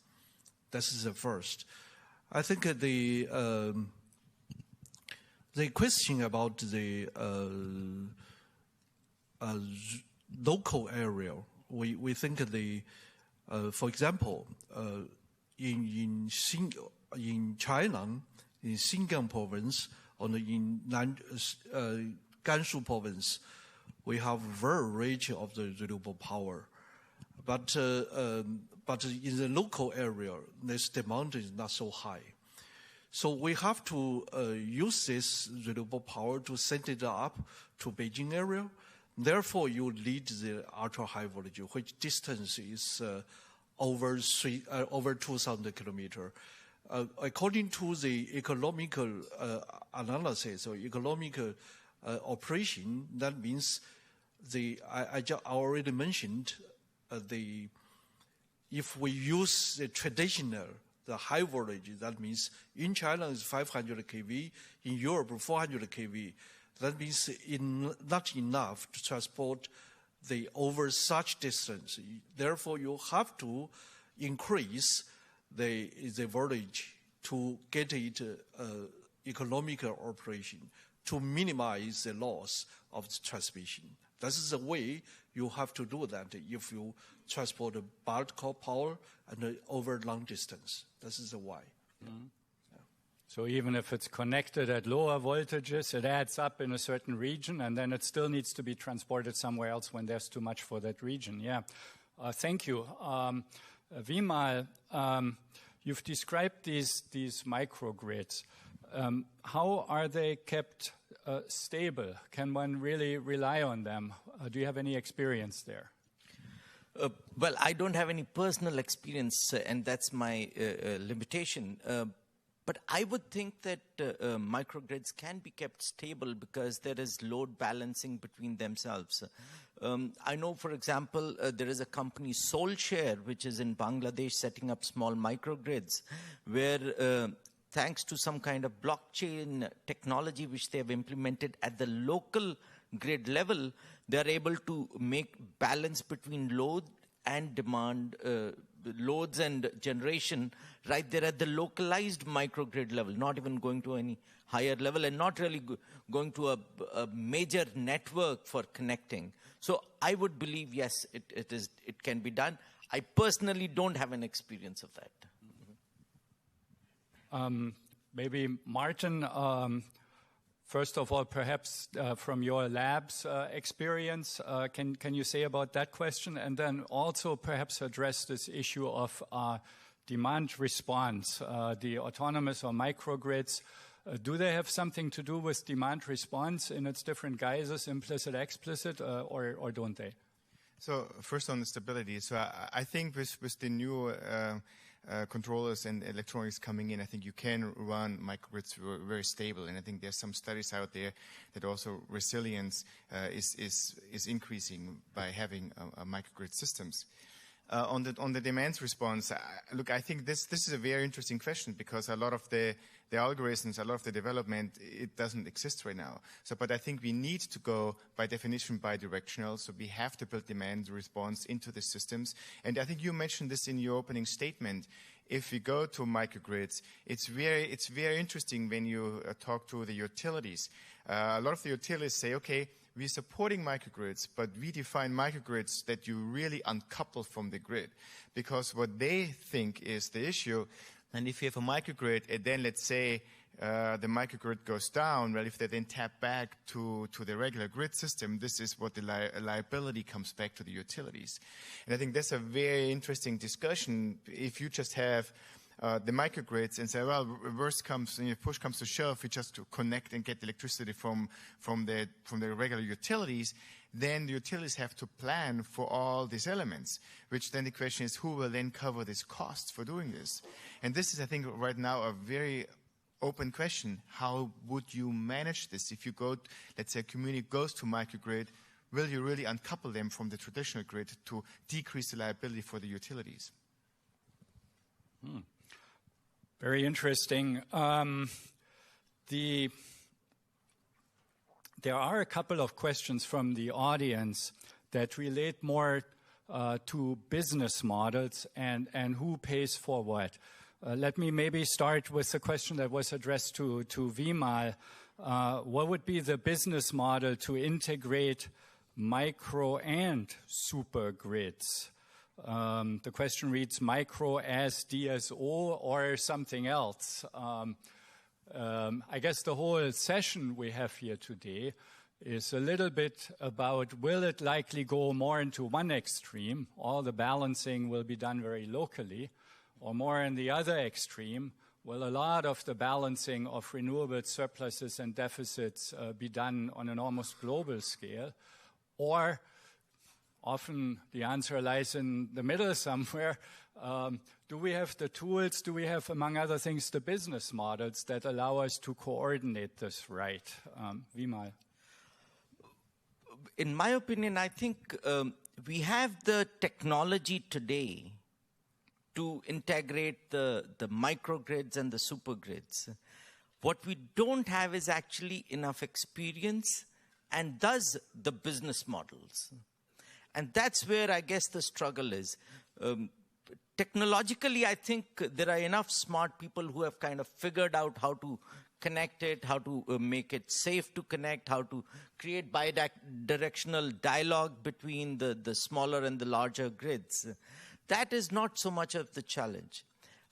This is the first. I think the question about the local area, we think for example, in China, in Xinjiang province, or in Gansu province, we have very rich of the renewable power. But in the local area, this demand is not so high. So we have to use this renewable power to send it up to Beijing area. Therefore, you need the ultra high voltage, which distance is over 2,000 kilometers. According to the economical analysis or economical operation, that means I already mentioned if we use the traditional, the high voltage, that means in China is 500 kV, in Europe 400 kV. That means not enough to transport over such distance. Therefore, you have to increase the voltage to get it economical operation, to minimize the loss of the transmission. This is the way you have to do that if you transport a bulk power and over long distance. This is the why. Mm-hmm. Yeah. So even if it's connected at lower voltages, it adds up in a certain region, and then it still needs to be transported somewhere else when there's too much for that region. Yeah. Thank you. Vimal, you've described these microgrids. How are they kept stable? Can one really rely on them? Do you have any experience there? Well, I don't have any personal experience, and that's my limitation. But I would think that microgrids can be kept stable because there is load balancing between themselves. I know, for example, there is a company, SoulShare, which is in Bangladesh, setting up small microgrids, where thanks to some kind of blockchain technology which they have implemented at the local grid level, they are able to make balance between load and demand, loads and generation right there at the localized microgrid level, not even going to any higher level and not really going to a major network for connecting. So I would believe, yes, it can be done. I personally don't have an experience of that. Maybe Martin, first of all, perhaps from your lab's experience, can you say about that question? And then also perhaps address this issue of demand response, the autonomous or microgrids. Do they have something to do with demand response in its different guises, implicit, explicit, or don't they? So first on the stability. So I think with the new controllers and electronics coming in, I think you can run microgrids very stable. And I think there's some studies out there that also resilience is increasing by having microgrid systems. On the demand response, look, I think this is a very interesting question, because a lot of the algorithms, a lot of the development, it doesn't exist right now. But I think we need to go, by definition, bidirectional. So we have to build demand response into the systems. And I think you mentioned this in your opening statement. If we go to microgrids, it's very interesting when you talk to the utilities. A lot of the utilities say, okay, we're supporting microgrids, but we define microgrids that you really uncouple from the grid. Because what they think is the issue, and if you have a microgrid, and then let's say the microgrid goes down, well, if they then tap back to the regular grid system, this is what the liability comes back to the utilities. And I think that's a very interesting discussion. If you just have the microgrids and say, well, worst comes, if push comes to shove, we just to connect and get electricity from the regular utilities, then the utilities have to plan for all these elements, which then the question is, who will then cover this cost for doing this? And this is, I think, right now a very open question. How would you manage this? If you go, let's say a community goes to microgrid, will you really uncouple them from the traditional grid to decrease the liability for the utilities? Very interesting. There are a couple of questions from the audience that relate more to business models and who pays for what. Let me maybe start with the question that was addressed to Vimal. What would be the business model to integrate micro and super grids? The question reads, micro as DSO or something else? I guess the whole session we have here today is a little bit about, will it likely go more into one extreme, all the balancing will be done very locally, or more in the other extreme, will a lot of the balancing of renewable surpluses and deficits be done on an almost global scale, or often the answer lies in the middle somewhere. Do we have the tools, do we have, among other things, the business models that allow us to coordinate this right? Vimal. In my opinion, I think we have the technology today to integrate the microgrids and the supergrids. What we don't have is actually enough experience and thus the business models. And that's where I guess the struggle is. Technologically, I think there are enough smart people who have kind of figured out how to connect it, how to make it safe to connect, how to create bidirectional dialogue between the smaller and the larger grids. That is not so much of the challenge.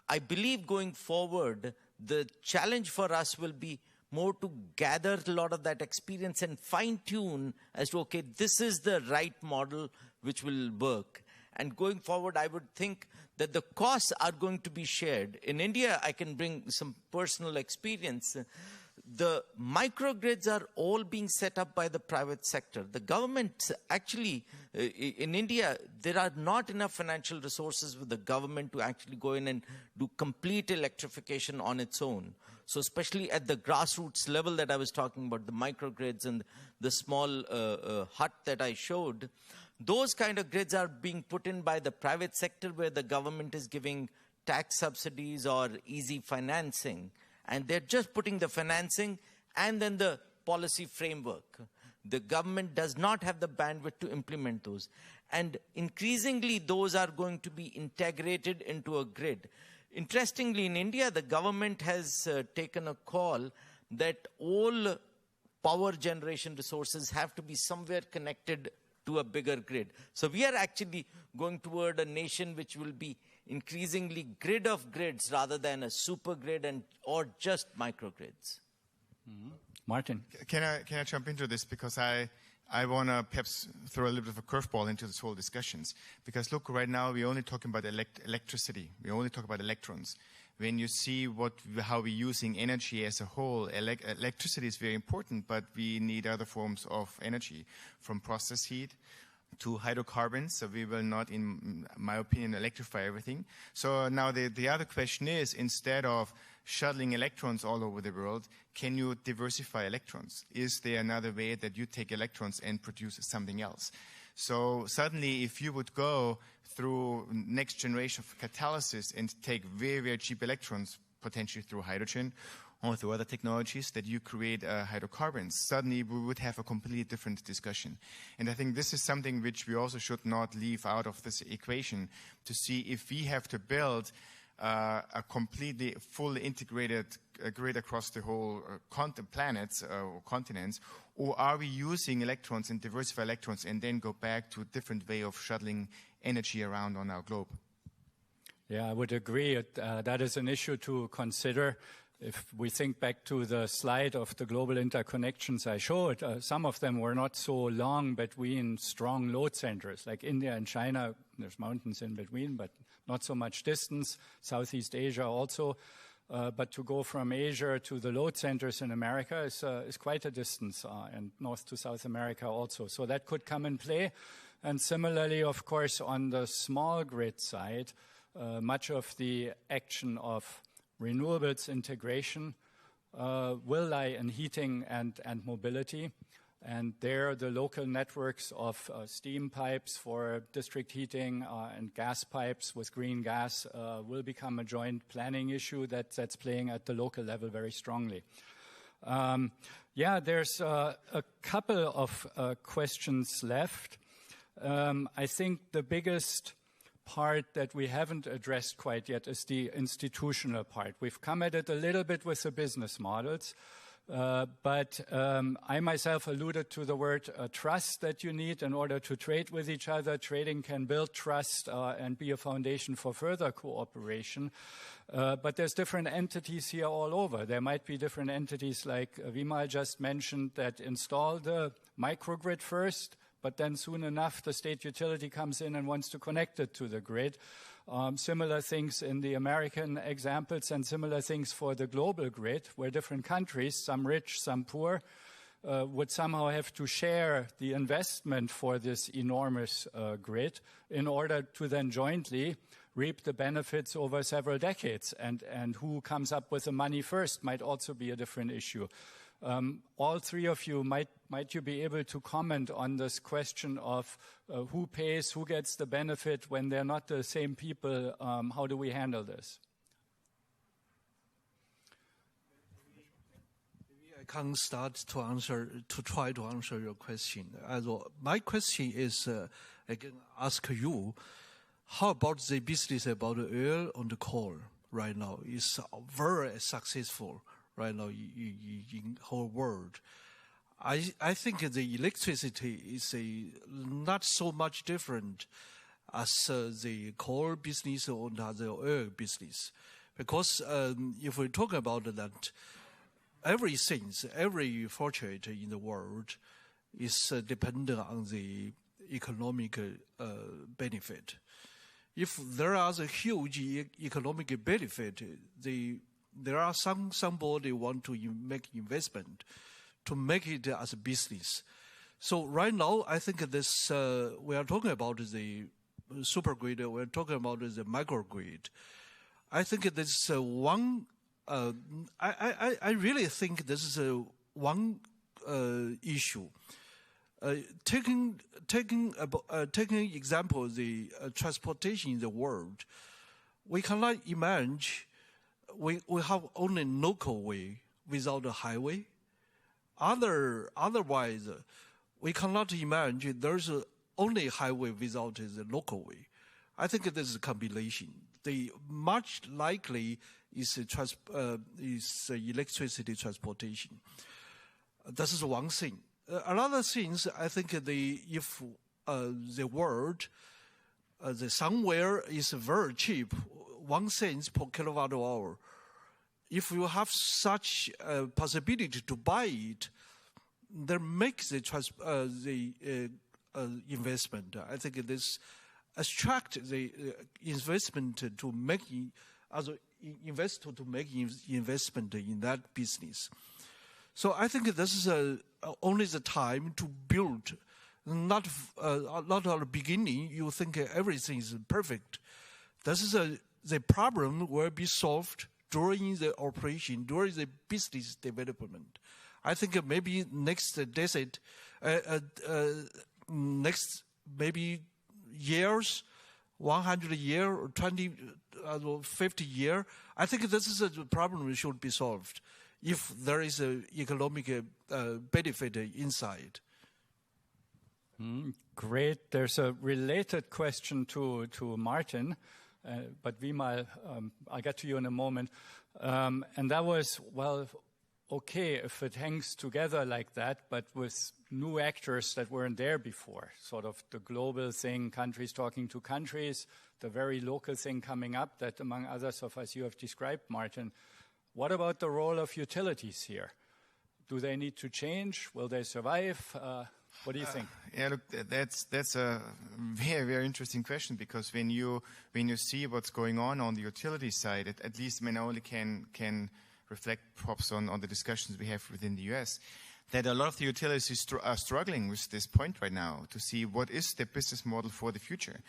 I believe going forward, the challenge for us will be more to gather a lot of that experience and fine-tune as to, okay, this is the right model which will work. And going forward, I would think that the costs are going to be shared. In India, I can bring some personal experience. The microgrids are all being set up by the private sector. The government, actually, in India, there are not enough financial resources with the government to actually go in and do complete electrification on its own. So especially at the grassroots level that I was talking about, the microgrids and the small hut that I showed, those kind of grids are being put in by the private sector where the government is giving tax subsidies or easy financing. And they're just putting the financing and then the policy framework. The government does not have the bandwidth to implement those. And increasingly, those are going to be integrated into a grid. Interestingly, in India, the government has taken a call that all power generation resources have to be somewhere connected to a bigger grid. So we are actually going toward a nation which will be increasingly grid of grids rather than a super grid or just microgrids. Mm-hmm. Martin. Can I jump into this? Because I want to perhaps throw a little bit of a curveball into this whole discussions. Because look, right now we're only talking about electricity. We only talk about electrons. When you see how we're using energy as a whole, electricity is very important, but we need other forms of energy, from process heat, to hydrocarbons, so we will not, in my opinion, electrify everything. So now the other question is, instead of shuttling electrons all over the world, can you diversify electrons? Is there another way that you take electrons and produce something else? So suddenly, if you would go through next generation of catalysis and take very, very cheap electrons, potentially through hydrogen, or through other technologies, that you create hydrocarbons, suddenly we would have a completely different discussion. And I think this is something which we also should not leave out of this equation, to see if we have to build a completely fully integrated grid across the whole planets or continents, or are we using electrons and diversify electrons and then go back to a different way of shuttling energy around on our globe? Yeah, I would agree. That is an issue to consider. If we think back to the slide of the global interconnections I showed, some of them were not so long between strong load centers. Like India and China, there's mountains in between, but not so much distance. Southeast Asia also. But to go from Asia to the load centers in America is quite a distance, and North to South America also. So that could come in play. And similarly, of course, on the small grid side, much of the action of renewables integration will lie in heating and mobility. And there, the local networks of steam pipes for district heating and gas pipes with green gas will become a joint planning issue that's playing at the local level very strongly. There's a couple of questions left. I think the biggest part that we haven't addressed quite yet is the institutional part. We've come at it a little bit with the business models, but I myself alluded to the word trust that you need in order to trade with each other. Trading can build trust and be a foundation for further cooperation. But there's different entities here all over. There might be different entities like Vimal just mentioned that install the microgrid first, but then soon enough the state utility comes in and wants to connect it to the grid. Similar things in the American examples and similar things for the global grid, where different countries, some rich, some poor, would somehow have to share the investment for this enormous grid in order to then jointly reap the benefits over several decades. And who comes up with the money first might also be a different issue. All three of you, might you be able to comment on this question of who pays, who gets the benefit when they're not the same people? How do we handle this? Maybe I can start to try to answer your question. My question is, I can ask you, how about the business about oil and coal right now? It's very successful right now in whole world. I think the electricity is not so much different as the coal business or the oil business. Because if we talk about that, every fortune in the world is dependent on the economic benefit. If there is a huge economic benefit, there are somebody want to make investment to make it as a business. So right now, I think this we are talking about the supergrid. We are talking about the microgrid. I think this one. I really think this is one issue. Taking example the transportation in the world, we cannot imagine we have only local way without a highway. Otherwise, we cannot imagine there's only highway without the local way. I think this is a combination. The much likely is electricity transportation. This is one thing. Another thing, I think if the world, somewhere is very cheap, 1 cent per kilowatt hour. If you have such a possibility to buy it, then make the investment. I think this attract the investment to make as an investor to make investment in that business. So I think this is only the time to build not at the beginning you think everything is perfect. This is the problem will be solved during the operation, during the business development. I think maybe next decade, next maybe years, 100 year, or 20, 50 year, I think this is a problem that should be solved if there is an economic benefit inside. Great. There's a related question to Martin, but Vimal, I'll get to you in a moment. And that was, well, okay, if it hangs together like that, but with new actors that weren't there before, sort of the global thing, countries talking to countries, the very local thing coming up that, among others of us, you have described, Martin. What about the role of utilities here? Do they need to change? Will they survive? What do you think? Yeah, look, that's a very, very interesting question, because when you see what's going on the utility side, at least I only can reflect perhaps on the discussions we have within the US, that a lot of the utilities are struggling with this point right now to see what is the business model for the future.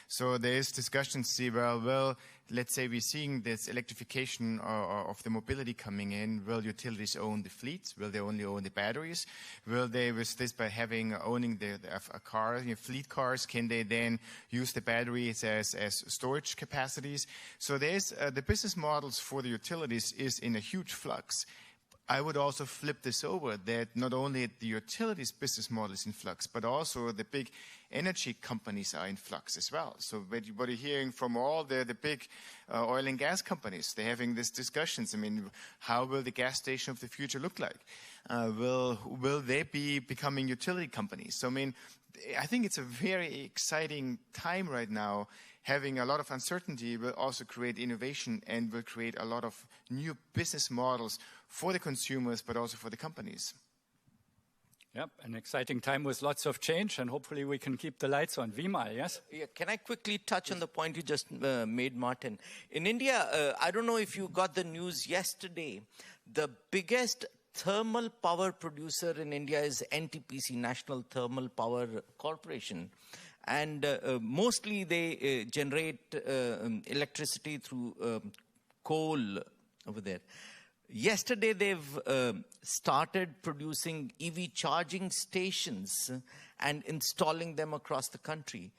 So there is discussions to see, well, let's say we're seeing this electrification of the mobility coming in. Will utilities own the fleets? Will they only own the batteries? Will they, with this, by owning a car, fleet cars, can they then use the batteries as storage capacities? So there's the business models for the utilities is in a huge flux. I would also flip this over, that not only the utilities business model is in flux, but also the big energy companies are in flux as well. So what you're hearing from all the big oil and gas companies, they're having these discussions. I mean, how will the gas station of the future look like? Will they be becoming utility companies? So, I mean, I think it's a very exciting time right now. Having a lot of uncertainty will also create innovation and will create a lot of new business models for the consumers, but also for the companies. Yep, an exciting time with lots of change, and hopefully we can keep the lights on. Vimal, yes? Yeah, can I quickly touch on the point you just made, Martin? In India, I don't know if you got the news yesterday, the biggest thermal power producer in India is NTPC, National Thermal Power Corporation. And mostly they generate electricity through coal over there. Yesterday, they've started producing EV charging stations and installing them across the country.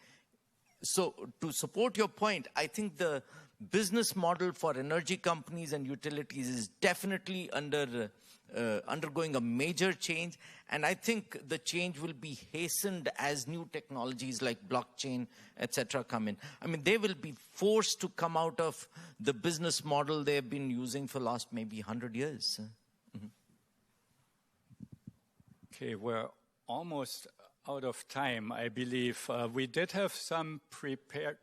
So to support your point, I think the business model for energy companies and utilities is definitely undergoing a major change. And I think the change will be hastened as new technologies like blockchain, etc. come in. I mean, they will be forced to come out of the business model they've been using for the last maybe 100 years. Mm-hmm. Okay, we're almost out of time, I believe. We did have some prepared...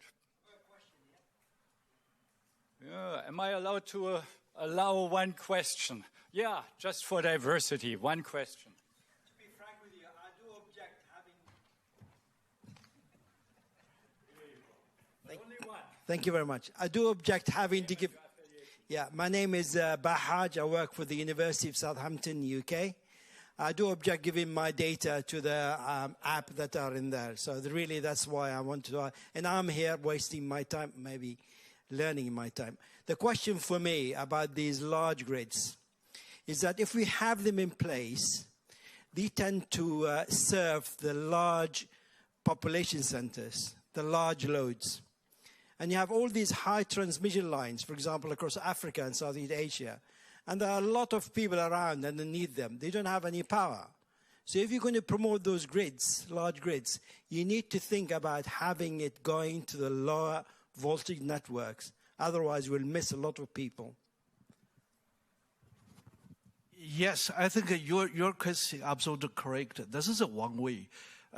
Yeah, am I allowed to allow one question? Yeah, just for diversity, one question. To be frank with you, I do object having... Only one. Thank you very much. I do object having to give... Yeah, my name is Bahaj. I work for the University of Southampton, UK. I do object giving my data to the app that are in there. So really, that's why I want to... and I'm here wasting my time, maybe learning my time. The question for me about these large grids is that if we have them in place, they tend to serve the large population centers, the large loads. And you have all these high transmission lines, for example, across Africa and Southeast Asia. And there are a lot of people around and they need them. They don't have any power. So if you're going to promote those grids, large grids, you need to think about having it going to the lower voltage networks. Otherwise, we'll miss a lot of people. Yes, I think your question is absolutely correct. This is one way.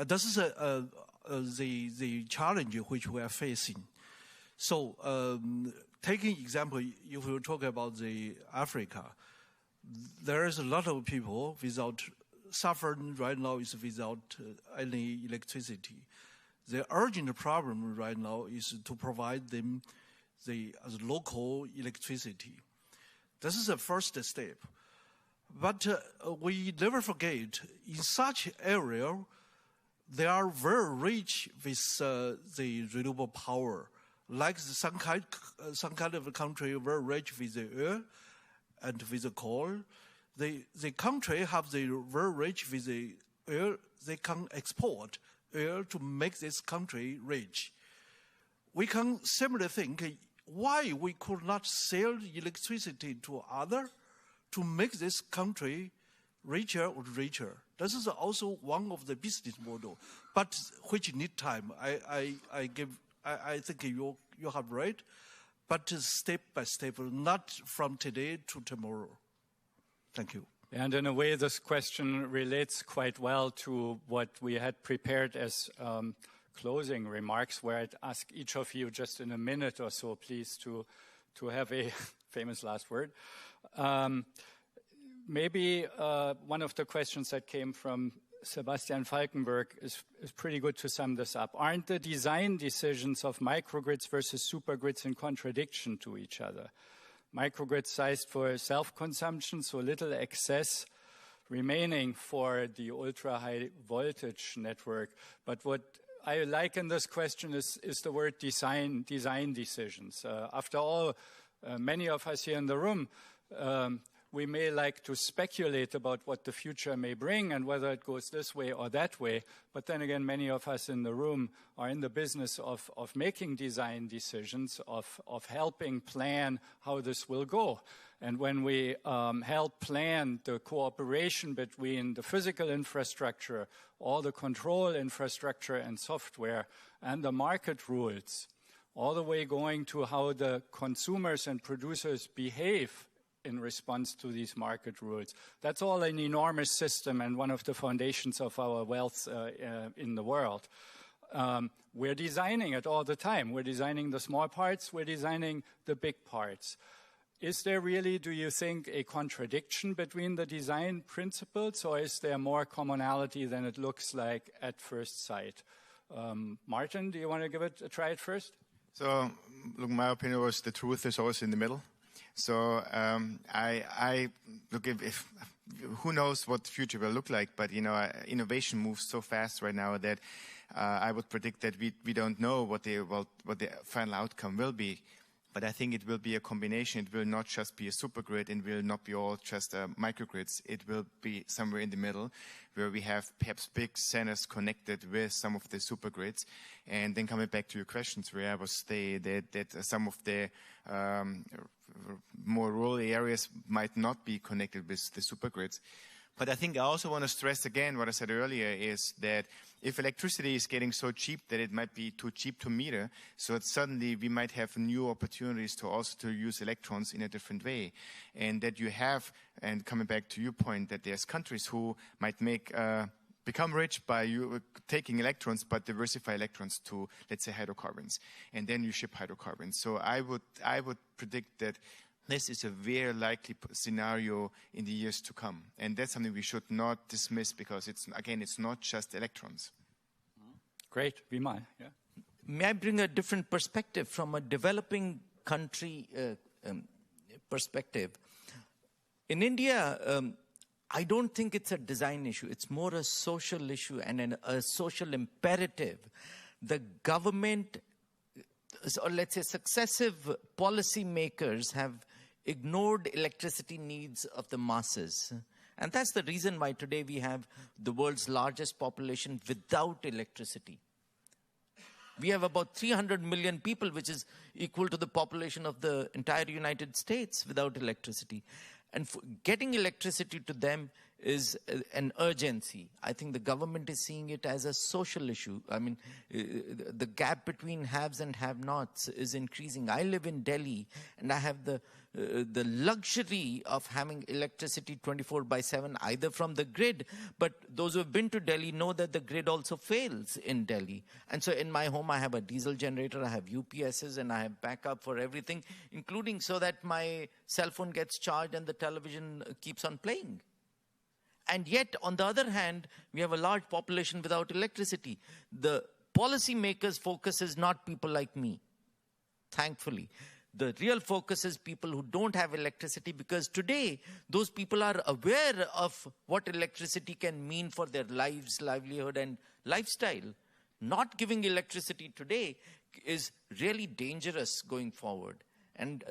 This is the challenge which we are facing. So, taking example, if we talk about the Africa, there is a lot of people without suffering right now is without any electricity. The urgent problem right now is to provide them the local electricity. This is the first step. But we never forget, in such area, they are very rich with the renewable power. Like some kind of a country very rich with the oil and with the coal. The country have the very rich with the oil. They can export oil to make this country rich. We can similarly think why we could not sell electricity to others to make this country richer or richer. This is also one of the business model, but which need time. I think you have right, but step by step, not from today to tomorrow. Thank you. And in a way, this question relates quite well to what we had prepared as closing remarks, where I'd ask each of you just in a minute or so, please, to have a famous last word. Maybe one of the questions that came from Sebastian Falkenberg is pretty good to sum this up. Aren't the design decisions of microgrids versus supergrids in contradiction to each other? Microgrids sized for self-consumption, so little excess remaining for the ultra-high voltage network. But what I like in this question is the word design decisions. After all, many of us here in the room, we may like to speculate about what the future may bring and whether it goes this way or that way. But then again, many of us in the room are in the business of making design decisions, of helping plan how this will go. And when we help plan the cooperation between the physical infrastructure, all the control infrastructure and software, and the market rules, all the way going to how the consumers and producers behave in response to these market rules. That's all an enormous system and one of the foundations of our wealth in the world. We're designing it all the time. We're designing the small parts, we're designing the big parts. Is there really, do you think, a contradiction between the design principles, or is there more commonality than it looks like at first sight? Martin, do you want to give it a try at first? So, look, my opinion was the truth is always in the middle. So I look, if who knows what the future will look like, but innovation moves so fast right now that I would predict that we don't know what the final outcome will be. But I think it will be a combination. It will not just be a supergrid, and will not be all just microgrids. It will be somewhere in the middle, where we have perhaps big centers connected with some of the supergrids. And then coming back to your questions, where I was that some of the more rural areas might not be connected with the supergrids. But I think I also want to stress again what I said earlier, is that if electricity is getting so cheap that it might be too cheap to meter, so that suddenly we might have new opportunities to use electrons in a different way. And that you have, and coming back to your point, that there's countries who might become rich by you taking electrons, but diversify electrons to, let's say, hydrocarbons. And then you ship hydrocarbons. So I would predict that this is a very likely scenario in the years to come. And that's something we should not dismiss, because it's not just electrons. Great. Vimal, yeah. May I bring a different perspective from a developing country perspective? In India, I don't think it's a design issue. It's more a social issue and a social imperative. The government, or let's say successive policy makers, have ignored electricity needs of the masses. And that's the reason why today we have the world's largest population without electricity. We have about 300 million people, which is equal to the population of the entire United States, without electricity. And getting electricity to them is an urgency. I think the government is seeing it as a social issue. I mean, the gap between haves and have-nots is increasing. I live in Delhi, and I have the luxury of having electricity 24/7, either from the grid, but those who have been to Delhi know that the grid also fails in Delhi. And so in my home, I have a diesel generator, I have UPSs, and I have backup for everything, including so that my cell phone gets charged and the television keeps on playing. And yet, on the other hand, we have a large population without electricity. The policymakers' focus is not people like me, thankfully. The real focus is people who don't have electricity, because today, those people are aware of what electricity can mean for their lives, livelihood, and lifestyle. Not giving electricity today is really dangerous going forward. And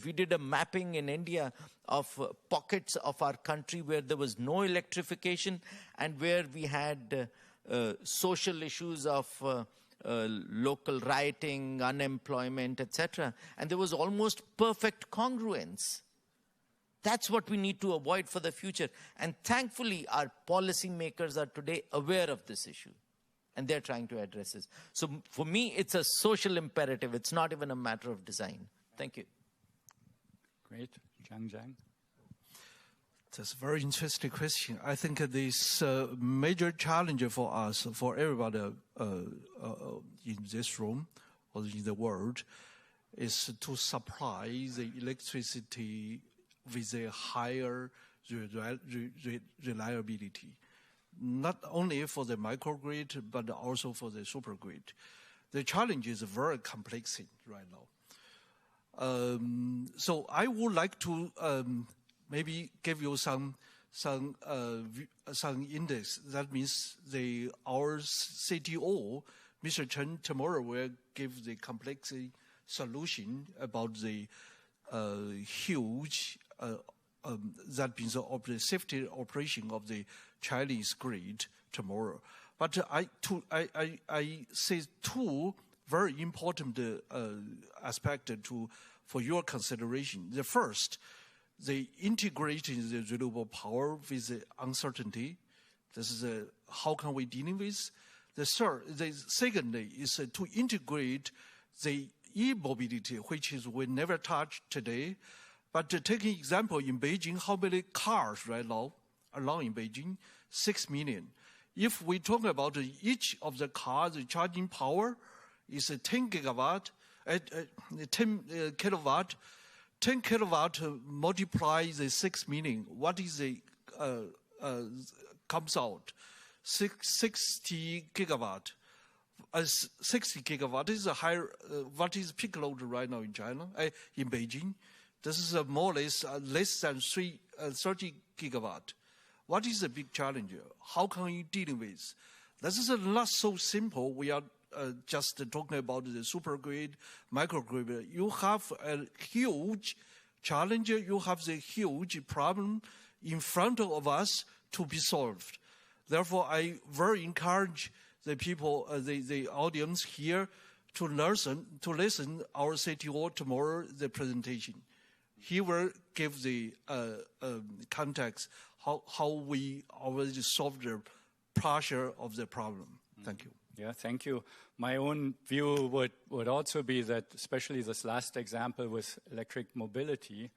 we did a mapping in India of pockets of our country where there was no electrification and where we had social issues of local rioting, unemployment, etc. And there was almost perfect congruence. That's what we need to avoid for the future. And thankfully, our policymakers are today aware of this issue. And they're trying to address this. So for me, it's a social imperative. It's not even a matter of design. Thank you. Great. Zhang. That's a very interesting question. I think this major challenge for us, for everybody in this room or in the world, is to supply the electricity with a higher reliability. Not only for the microgrid, but also for the supergrid. The challenge is a very complex thing right now. So I would like to maybe give you some index. That means our CTO, Mr. Chen, tomorrow will give the complexity solution about the huge that means the safety operation of the Chinese grid tomorrow. But I say two very important aspects for your consideration. The first, the integrating the renewable power with the uncertainty. This is how can we deal with. The second is to integrate the e-mobility, which is we never touched today. But taking example in Beijing, how many cars right now along in Beijing? 6 million. If we talk about each of the cars, the charging power is 10 gigawatt, 10 kilowatt. 10 kilowatt multiply the 6 million. What is the comes out? 60 gigawatt. 60 gigawatt is a higher. What is peak load right now in China? In Beijing, this is more or less less than 30 gigawatt. What is the big challenge? How can you deal with? This is not so simple. We are just talking about the supergrid, microgrid. You have a huge challenge. You have the huge problem in front of us to be solved. Therefore, I very encourage the people, the audience here, to listen our CTO tomorrow the presentation. He will give the context how we already solved the pressure of the problem. Thank you. Yeah, thank you. My own view would also be that, especially this last example with electric mobility,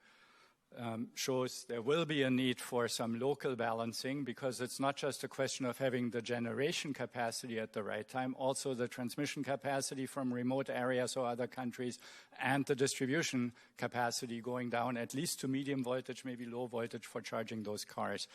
shows there will be a need for some local balancing, because it's not just a question of having the generation capacity at the right time, also the transmission capacity from remote areas or other countries, and the distribution capacity going down at least to medium voltage, maybe low voltage for charging those cars.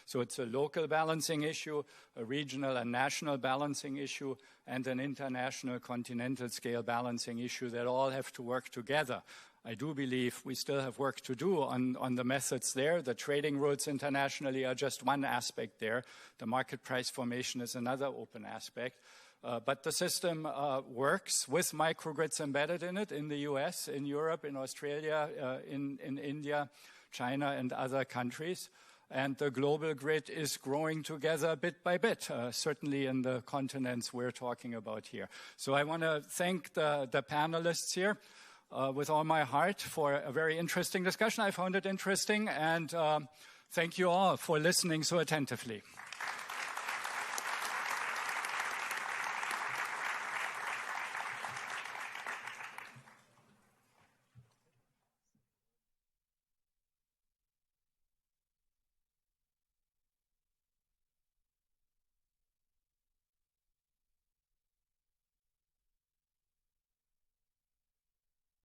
So it's a local balancing issue, a regional and national balancing issue, and an international continental scale balancing issue that all have to work together. I do believe we still have work to do on the methods there. The trading routes internationally are just one aspect there. The market price formation is another open aspect. But the system works with microgrids embedded in it in the US, in Europe, in Australia, in India, China, and other countries. And the global grid is growing together bit by bit, certainly in the continents we're talking about here. So I want to thank the panelists here. With all my heart for a very interesting discussion. I found it interesting, and thank you all for listening so attentively.